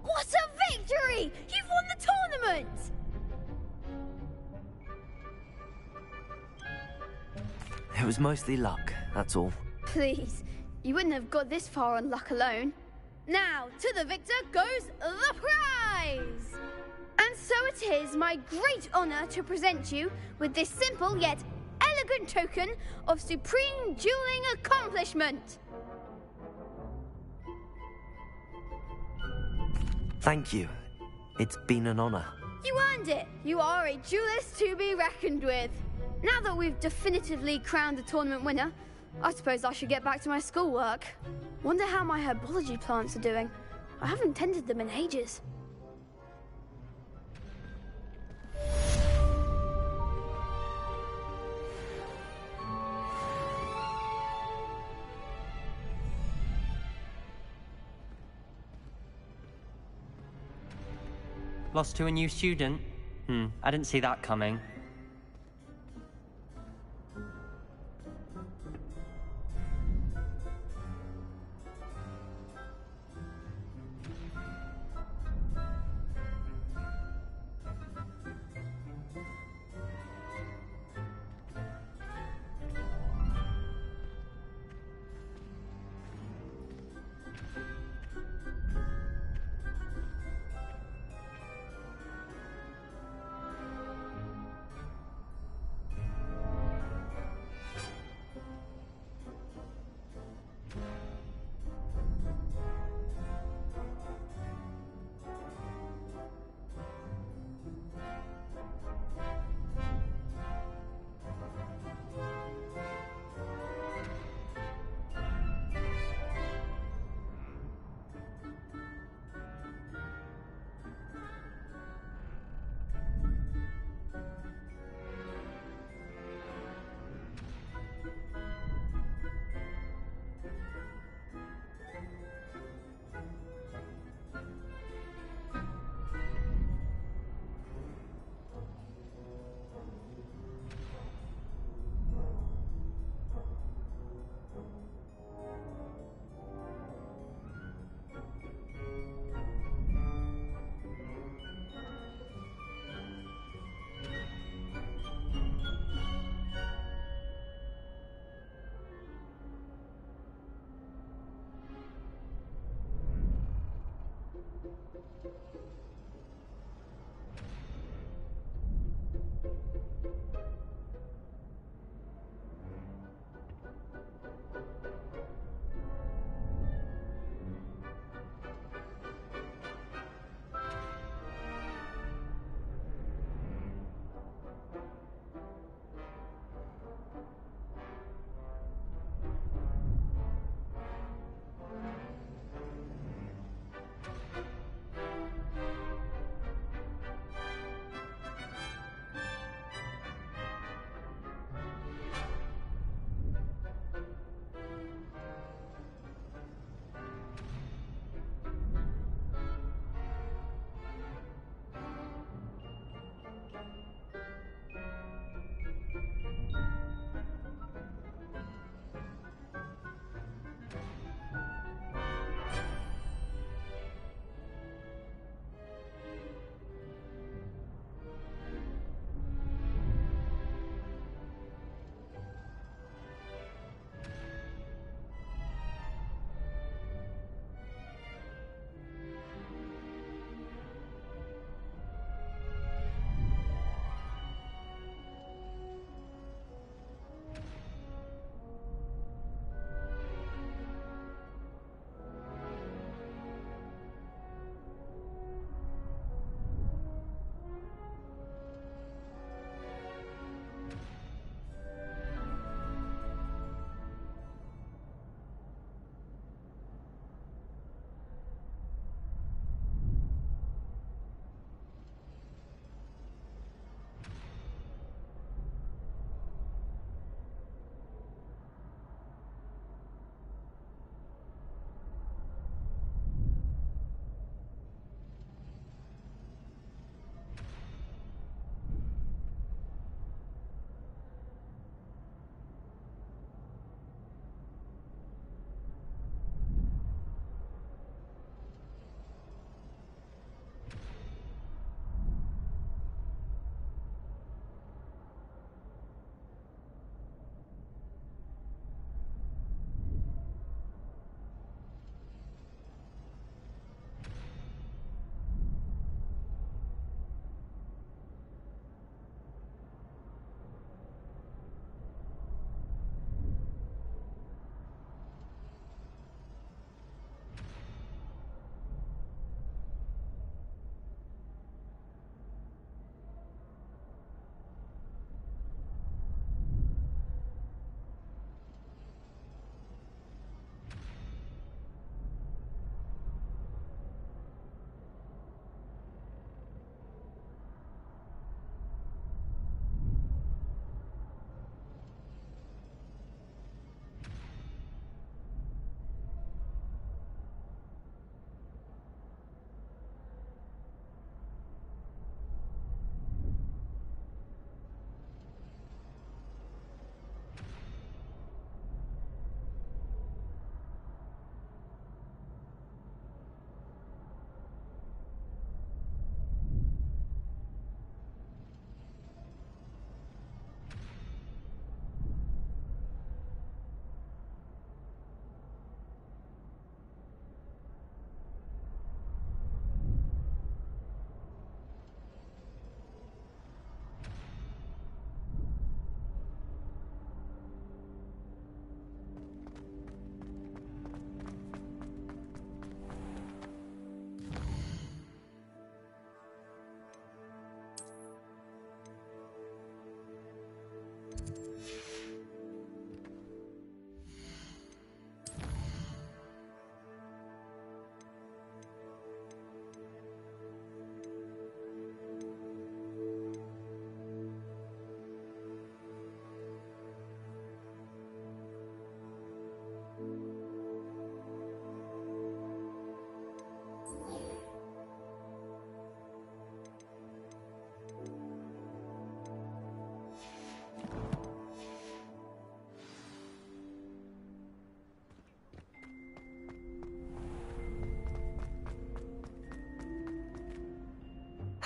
What a victory! You've won the tournament! It was mostly luck, that's all. Please, you wouldn't have got this far on luck alone. Now, to the victor goes the prize! And so it is my great honor to present you with this simple yet elegant token of supreme dueling accomplishment. Thank you. It's been an honor. You earned it. You are a duelist to be reckoned with. Now that we've definitively crowned the tournament winner, I suppose I should get back to my schoolwork. Wonder how my herbology plants are doing. I haven't tended them in ages. Lost to a new student? I didn't see that coming.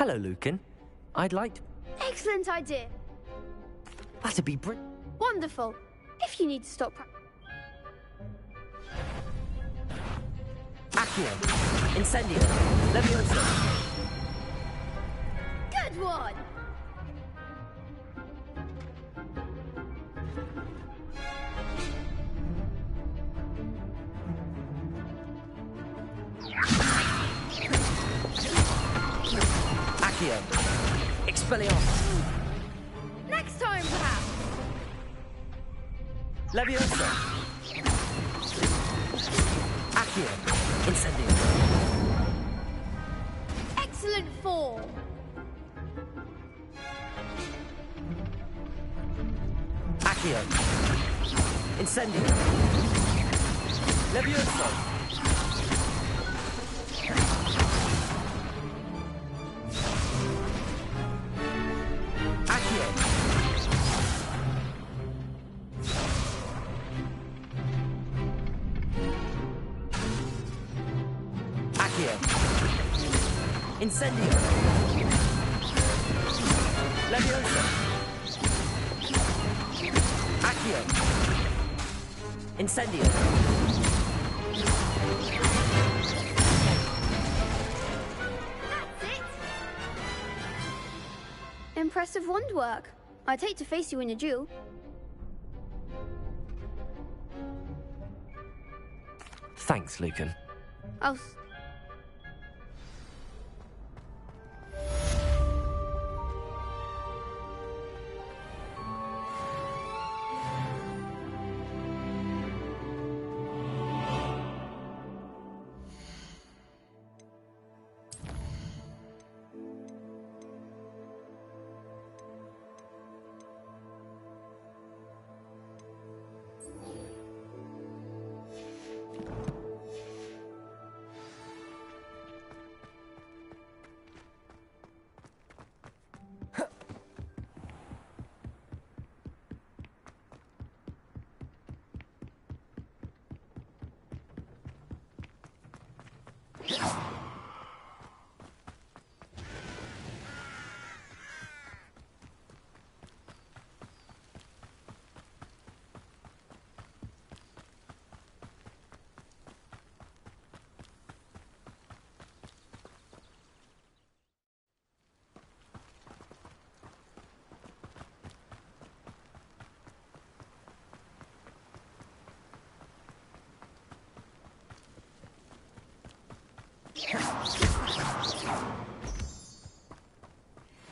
Hello, Lucan. I'd like to... Excellent idea. That'd be brilliant. Wonderful. If you need to stop... Accio. Incendio. Leviosa. Good one! Accio. Expelliarmus. Next time, perhaps. Leviosa. Accio. Incendio. Excellent form. Accio. Incendio. Leviosa. Accio. Accio. Incendio. Leviosa. Accio. Incendio. Impressive wand work. I'd hate to face you in a duel. Thanks, Lucan. I'll...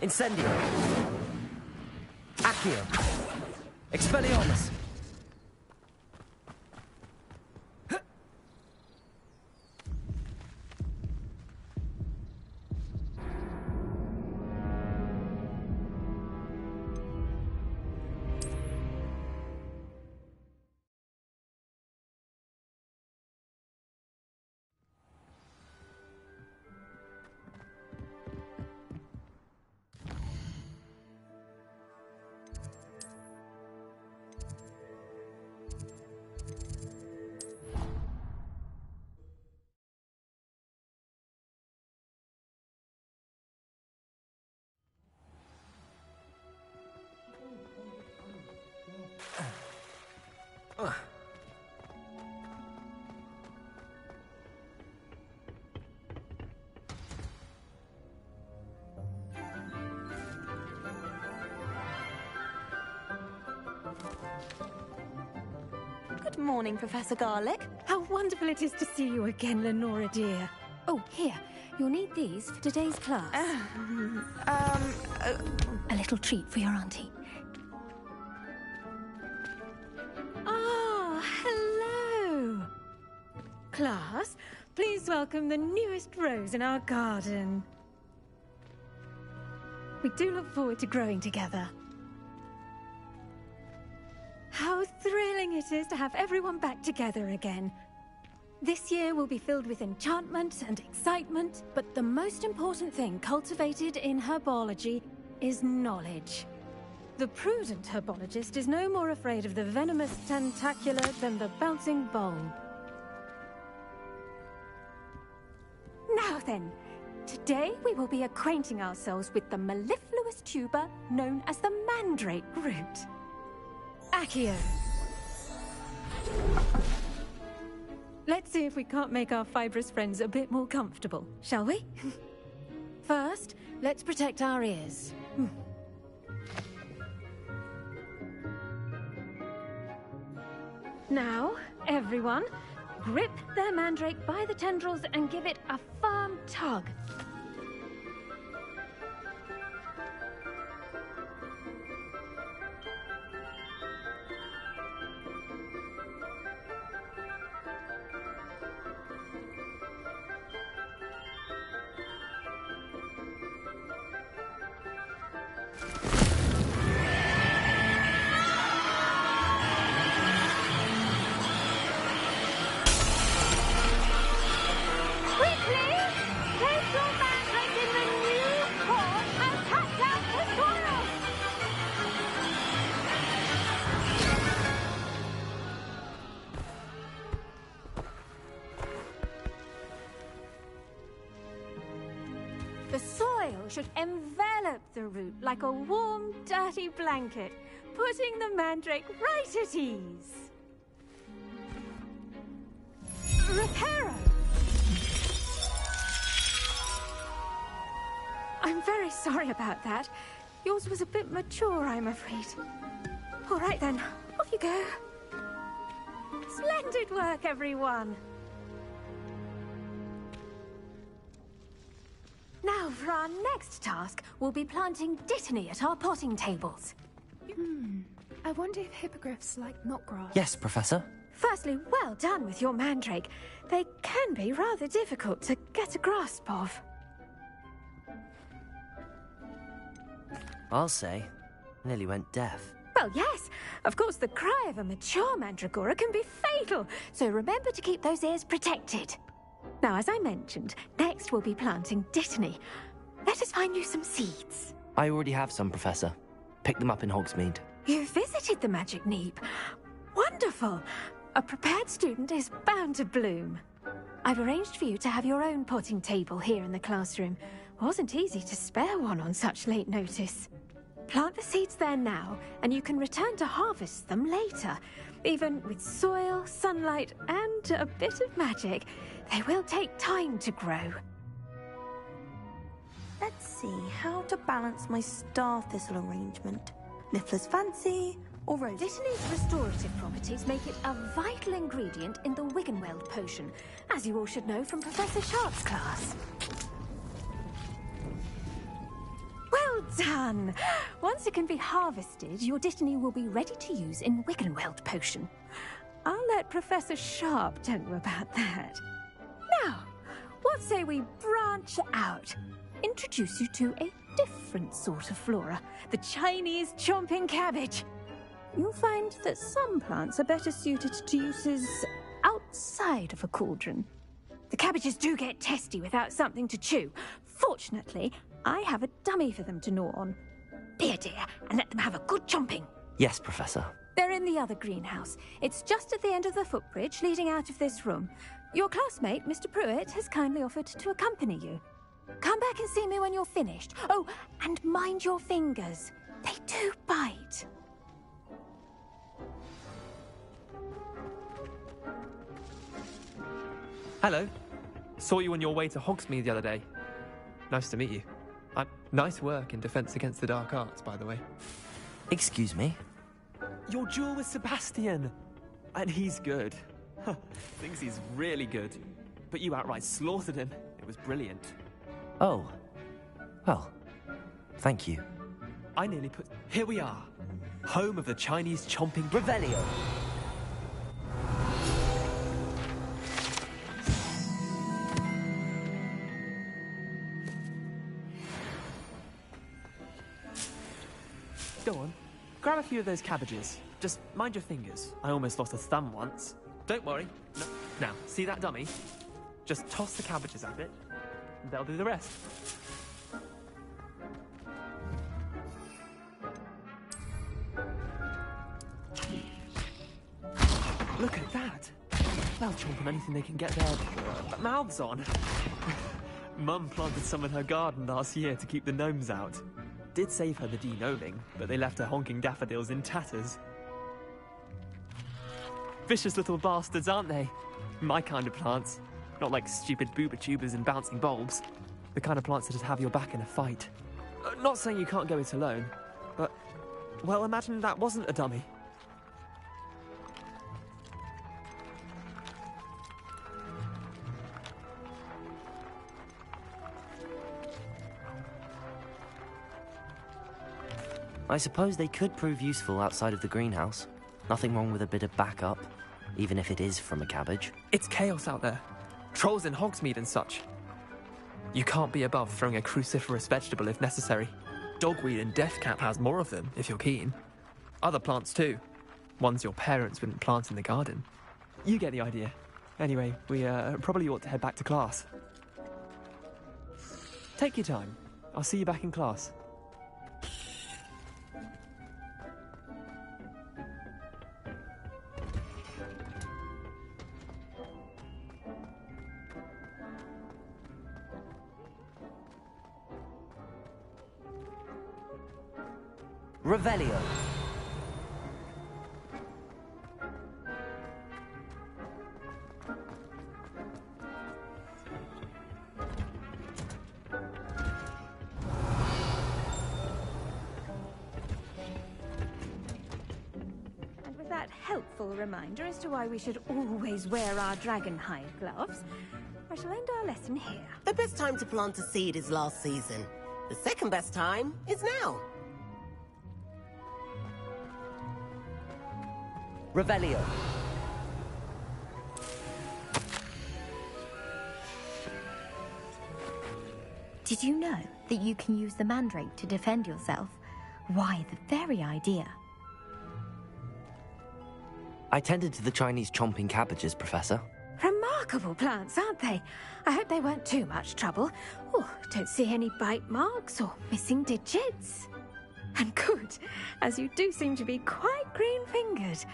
Incendio. Accio. Expelliarmus. Good morning, Professor Garlick. How wonderful it is to see you again, Lenora dear. Oh, here. You'll need these for today's class. A little treat for your auntie. Ah, hello. Class, please welcome the newest rose in our garden. We do look forward to growing together. How thrilling it is to have everyone back together again. This year will be filled with enchantment and excitement, but the most important thing cultivated in herbology is knowledge. The prudent herbologist is no more afraid of the venomous tentacula than the bouncing bulb. Now then, to Today we will be acquainting ourselves with the mellifluous tuber known as the mandrake root. Accio. Let's see if we can't make our fibrous friends a bit more comfortable, shall we? First, let's protect our ears. Now, everyone, grip their mandrake by the tendrils and give it a firm tug. The soil should envelop the root like a warm, dirty blanket, putting the mandrake right at ease. Reparo! I'm very sorry about that. Yours was a bit mature, I'm afraid. All right then, off you go. Splendid work, everyone! Now, for our next task, we'll be planting dittany at our potting tables. I wonder if hippogriffs like knotgrass. Yes, Professor. Firstly, well done with your mandrake. They can be rather difficult to get a grasp of. I'll say, nearly went deaf. Well, yes. Of course, the cry of a mature mandragora can be fatal, so remember to keep those ears protected. Now, as I mentioned, next we'll be planting dittany. Let us find you some seeds. I already have some, Professor. Picked them up in Hogsmeade. You visited the Magic Neep. Wonderful! A prepared student is bound to bloom. I've arranged for you to have your own potting table here in the classroom. Wasn't easy to spare one on such late notice. Plant the seeds there now, and you can return to harvest them later. Even with soil, sunlight, and a bit of magic, they will take time to grow. Let's see how to balance my star thistle arrangement. Niffler's fancy or rose? Dittany's restorative properties make it a vital ingredient in the Wiggenweld potion, as you all should know from Professor Sharp's class. Well done! Once it can be harvested, your dittany will be ready to use in Wiggenweld potion. I'll let Professor Sharp tell you about that. Now, what say we branch out? Introduce you to a different sort of flora, the Chinese chomping cabbage. You'll find that some plants are better suited to uses outside of a cauldron. The cabbages do get testy without something to chew. Fortunately, I have a dummy for them to gnaw on. Be a dear and let them have a good chomping. Yes, Professor. They're in the other greenhouse. It's just at the end of the footbridge leading out of this room. Your classmate, Mr. Pruitt, has kindly offered to accompany you. Come back and see me when you're finished. Oh, and mind your fingers. They do bite. Hello. Saw you on your way to Hogsmeade the other day. Nice to meet you. Nice work in Defense Against the Dark Arts, by the way. Excuse me? Your duel with Sebastian. And he's good. Thinks he's really good. But you outright slaughtered him. It was brilliant. Oh. Well, thank you. I nearly put... Here we are. Home of the Chinese chomping... Revelio! Go on. Grab a few of those cabbages. Just mind your fingers. I almost lost a thumb once. Don't worry. No. Now, see that dummy? Just toss the cabbages at it, and they'll do the rest. Look at that! They'll chomp on anything they can get their mouths on. Mum planted some in her garden last year to keep the gnomes out. Did save her the de-gnoming, but they left her honking daffodils in tatters. Vicious little bastards, aren't they? My kind of plants. Not like stupid booba tubers and bouncing bulbs. The kind of plants that'd have your back in a fight. Not saying you can't go it alone, but, well, imagine that wasn't a dummy. I suppose they could prove useful outside of the greenhouse. Nothing wrong with a bit of backup, even if it is from a cabbage. It's chaos out there. Trolls in Hogsmeade and such. You can't be above throwing a cruciferous vegetable if necessary. Dogweed and deathcap has more of them, if you're keen. Other plants too. Ones your parents wouldn't plant in the garden. You get the idea. Anyway, we probably ought to head back to class. Take your time. I'll see you back in class. Revelio. And with that helpful reminder as to why we should always wear our dragonhide gloves, I shall end our lesson here. The best time to plant a seed is last season. The second best time is now. Revelio. Did you know that you can use the mandrake to defend yourself? Why, the very idea. I tended to the Chinese chomping cabbages, Professor. Remarkable plants, aren't they? I hope they weren't too much trouble. Oh, don't see any bite marks or missing digits. And good, as you do seem to be quite green-fingered.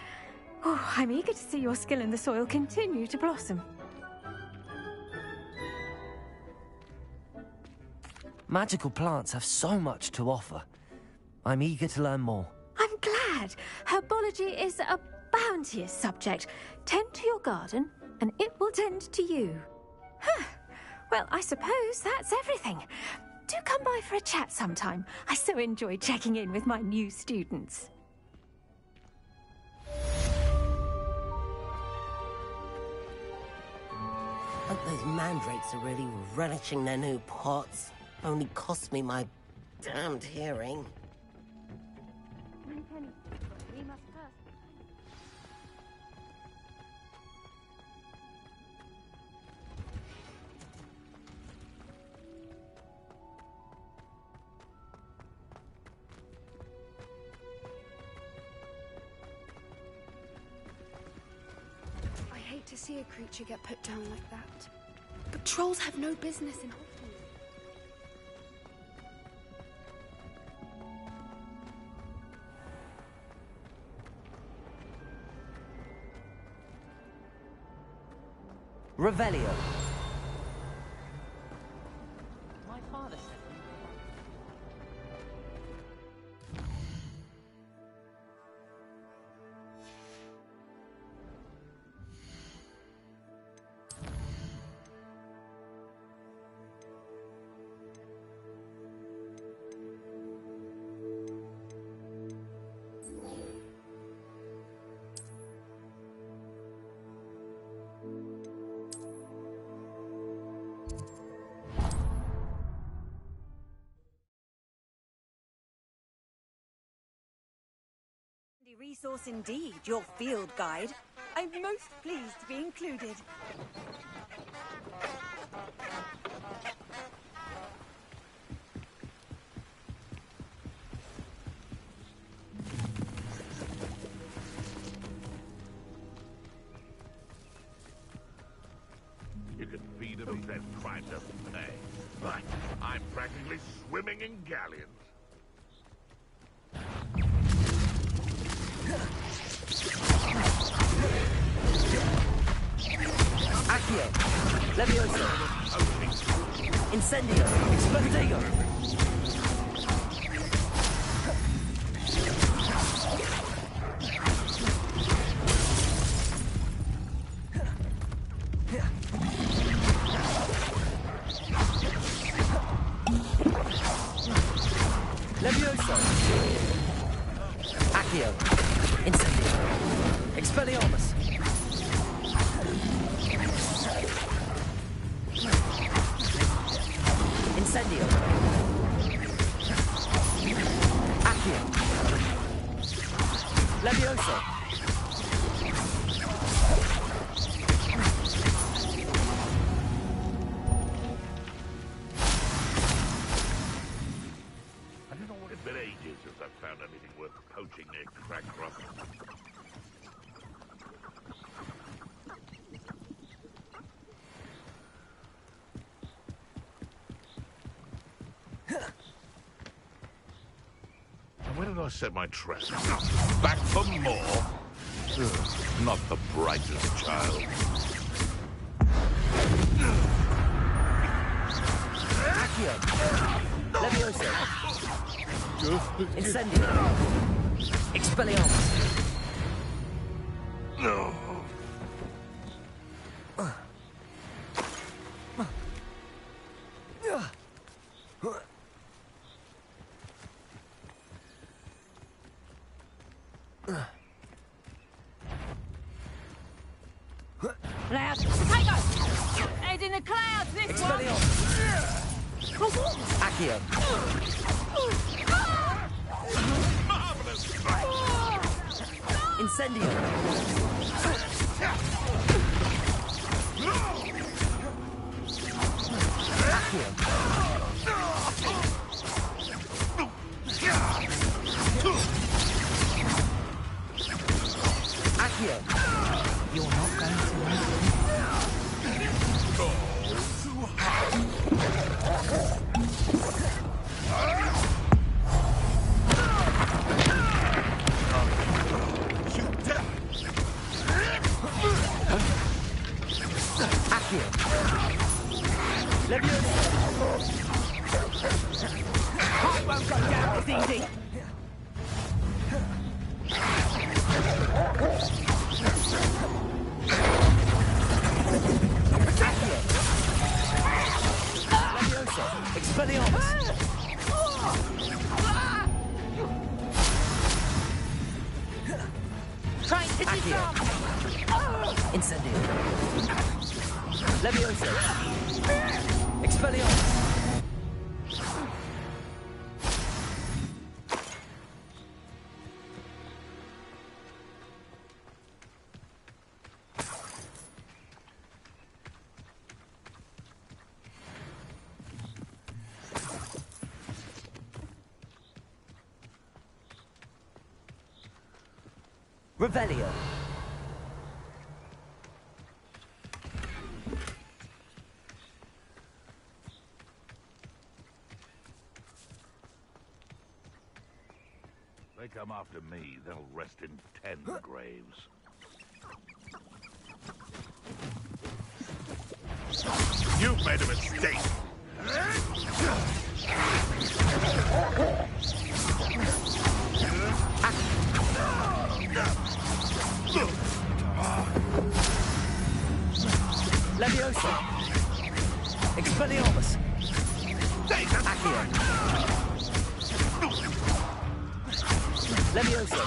Oh, I'm eager to see your skill in the soil continue to blossom. Magical plants have so much to offer. I'm eager to learn more. I'm glad. Herbology is a bounteous subject. Tend to your garden, and it will tend to you. Huh. Well, I suppose that's everything. Do come by for a chat sometime. I so enjoy checking in with my new students. Hope those mandrakes are really relishing their new pots. Only cost me my damned hearing. I hate to see a creature get put down like that. But trolls have no business in Hogwarts. Revelio. My father said. Resource indeed, your field guide. I'm most pleased to be included. You can feed them if that crime doesn't pay. But I'm practically swimming in galleons. Accio. Levioso. Incendio! Explodigo! Levioso! Accio! Incendio! Expelliarmus! Incendio! Accio! Levioso! It's been ages since I've found anything worth poaching near Crackcroft. And where did I set my trap? Back for more? Ugh, not the brightest child. Accio! Levioso! Incendio! Expelliarmus! No. Clouds! Potato! Head in the clouds, this Expelliarmus! Accio! Incendio! Accio! Accio! You're not going to win. Accio! Levioso! Heart won't go down this easy! Accio! Levioso! Expelliarmus! Try and hit his arm! Incendio! Levioso! Expelliarmus! Revelio! They come after me, they'll rest in 10 graves. You've made a mistake! Levioso! Expelliarmus! Accio! Levioso!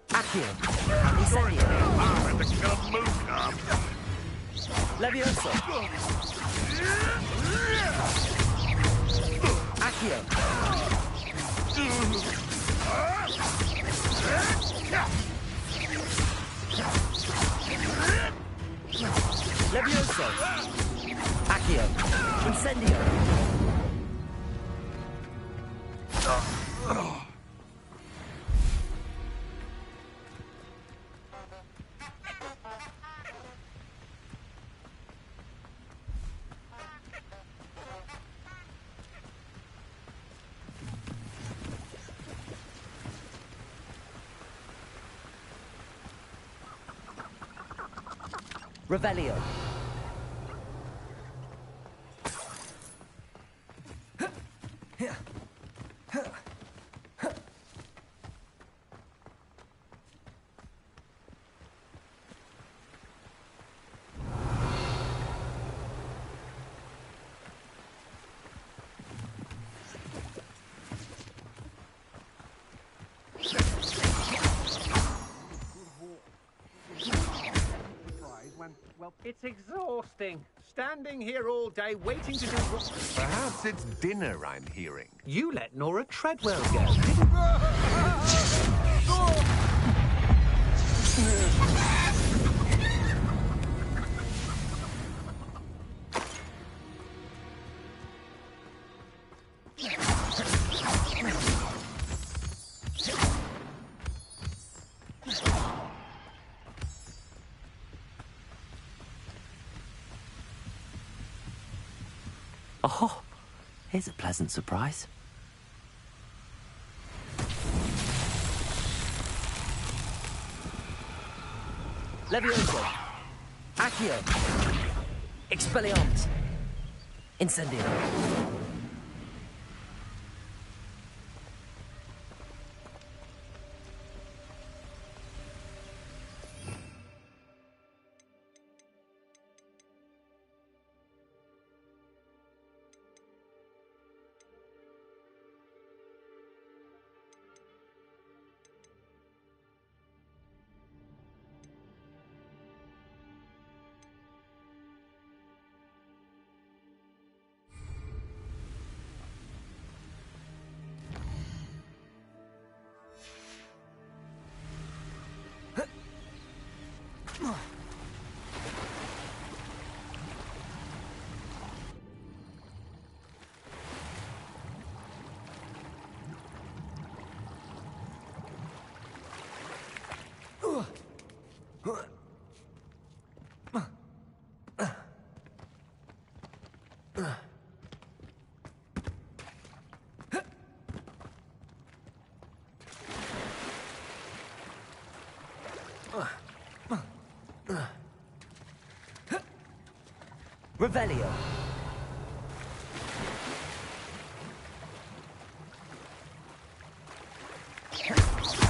Accio! Incendio! I'm the Kamuka! Levioso! Accio! Levioso! Accio! Incendio! Revelio. Well, it's exhausting. Standing here all day waiting to do what... Perhaps it's dinner I'm hearing. You let Nora Treadwell go. Oh, here's a pleasant surprise. Levioso. Accio. Expelliarmus. Incendio. Revelio.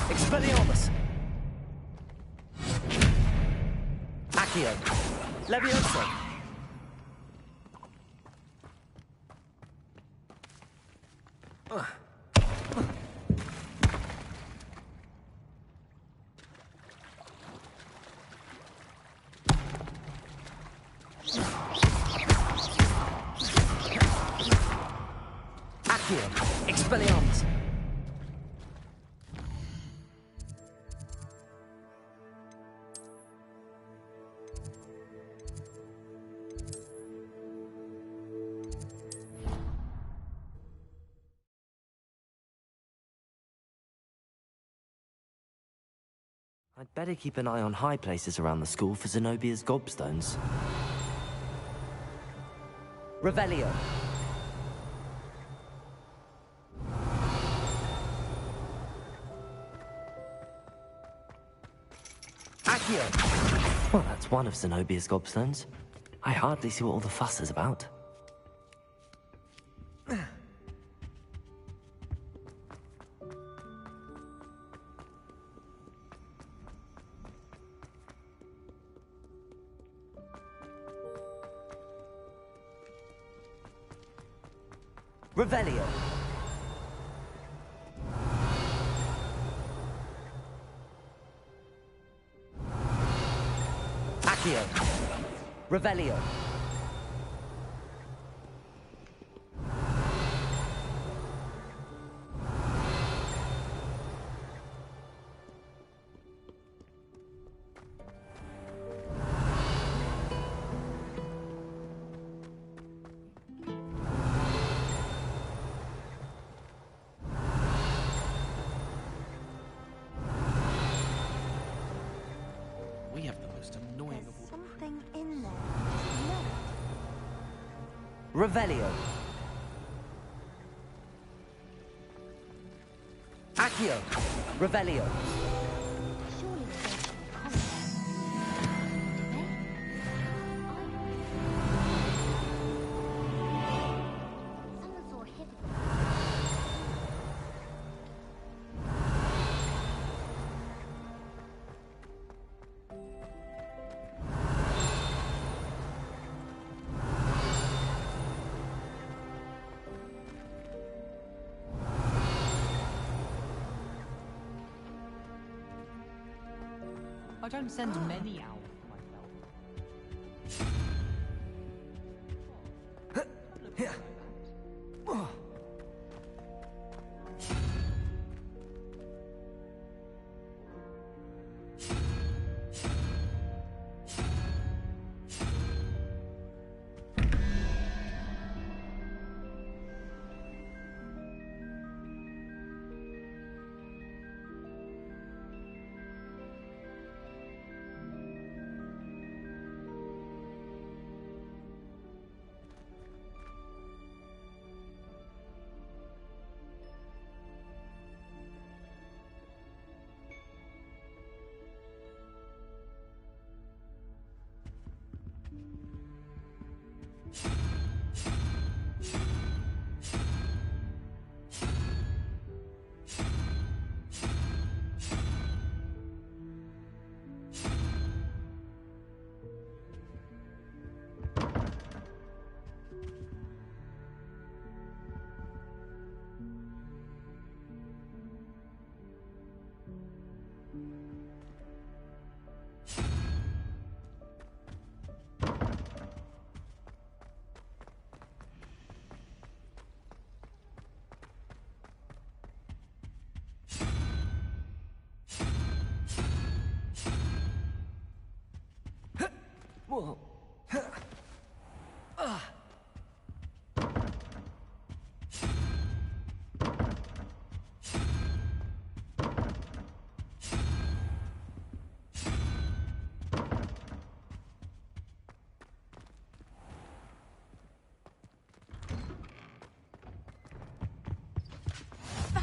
Expelliarmus. Accio. Levioso. Accio. Expelliarmus. I'd better keep an eye on high places around the school for Zenobia's gobstones. Revelio. Accio. Well, that's one of Zenobia's gobstones. I hardly see what all the fuss is about. Revelio. Accio. Revelio. We have the most annoying of all. Something in there. Revelio. Accio. Revelio. Surely they don't have a comment, do they? I don't send many owls myself. Whoa.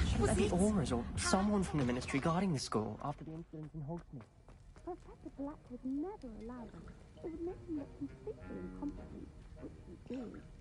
Shouldn't there be Aurors or someone from the Ministry guarding the school after the incident in Hogsmeade? Professor Black would never allow them. It would make him look completely incompetent, which he is.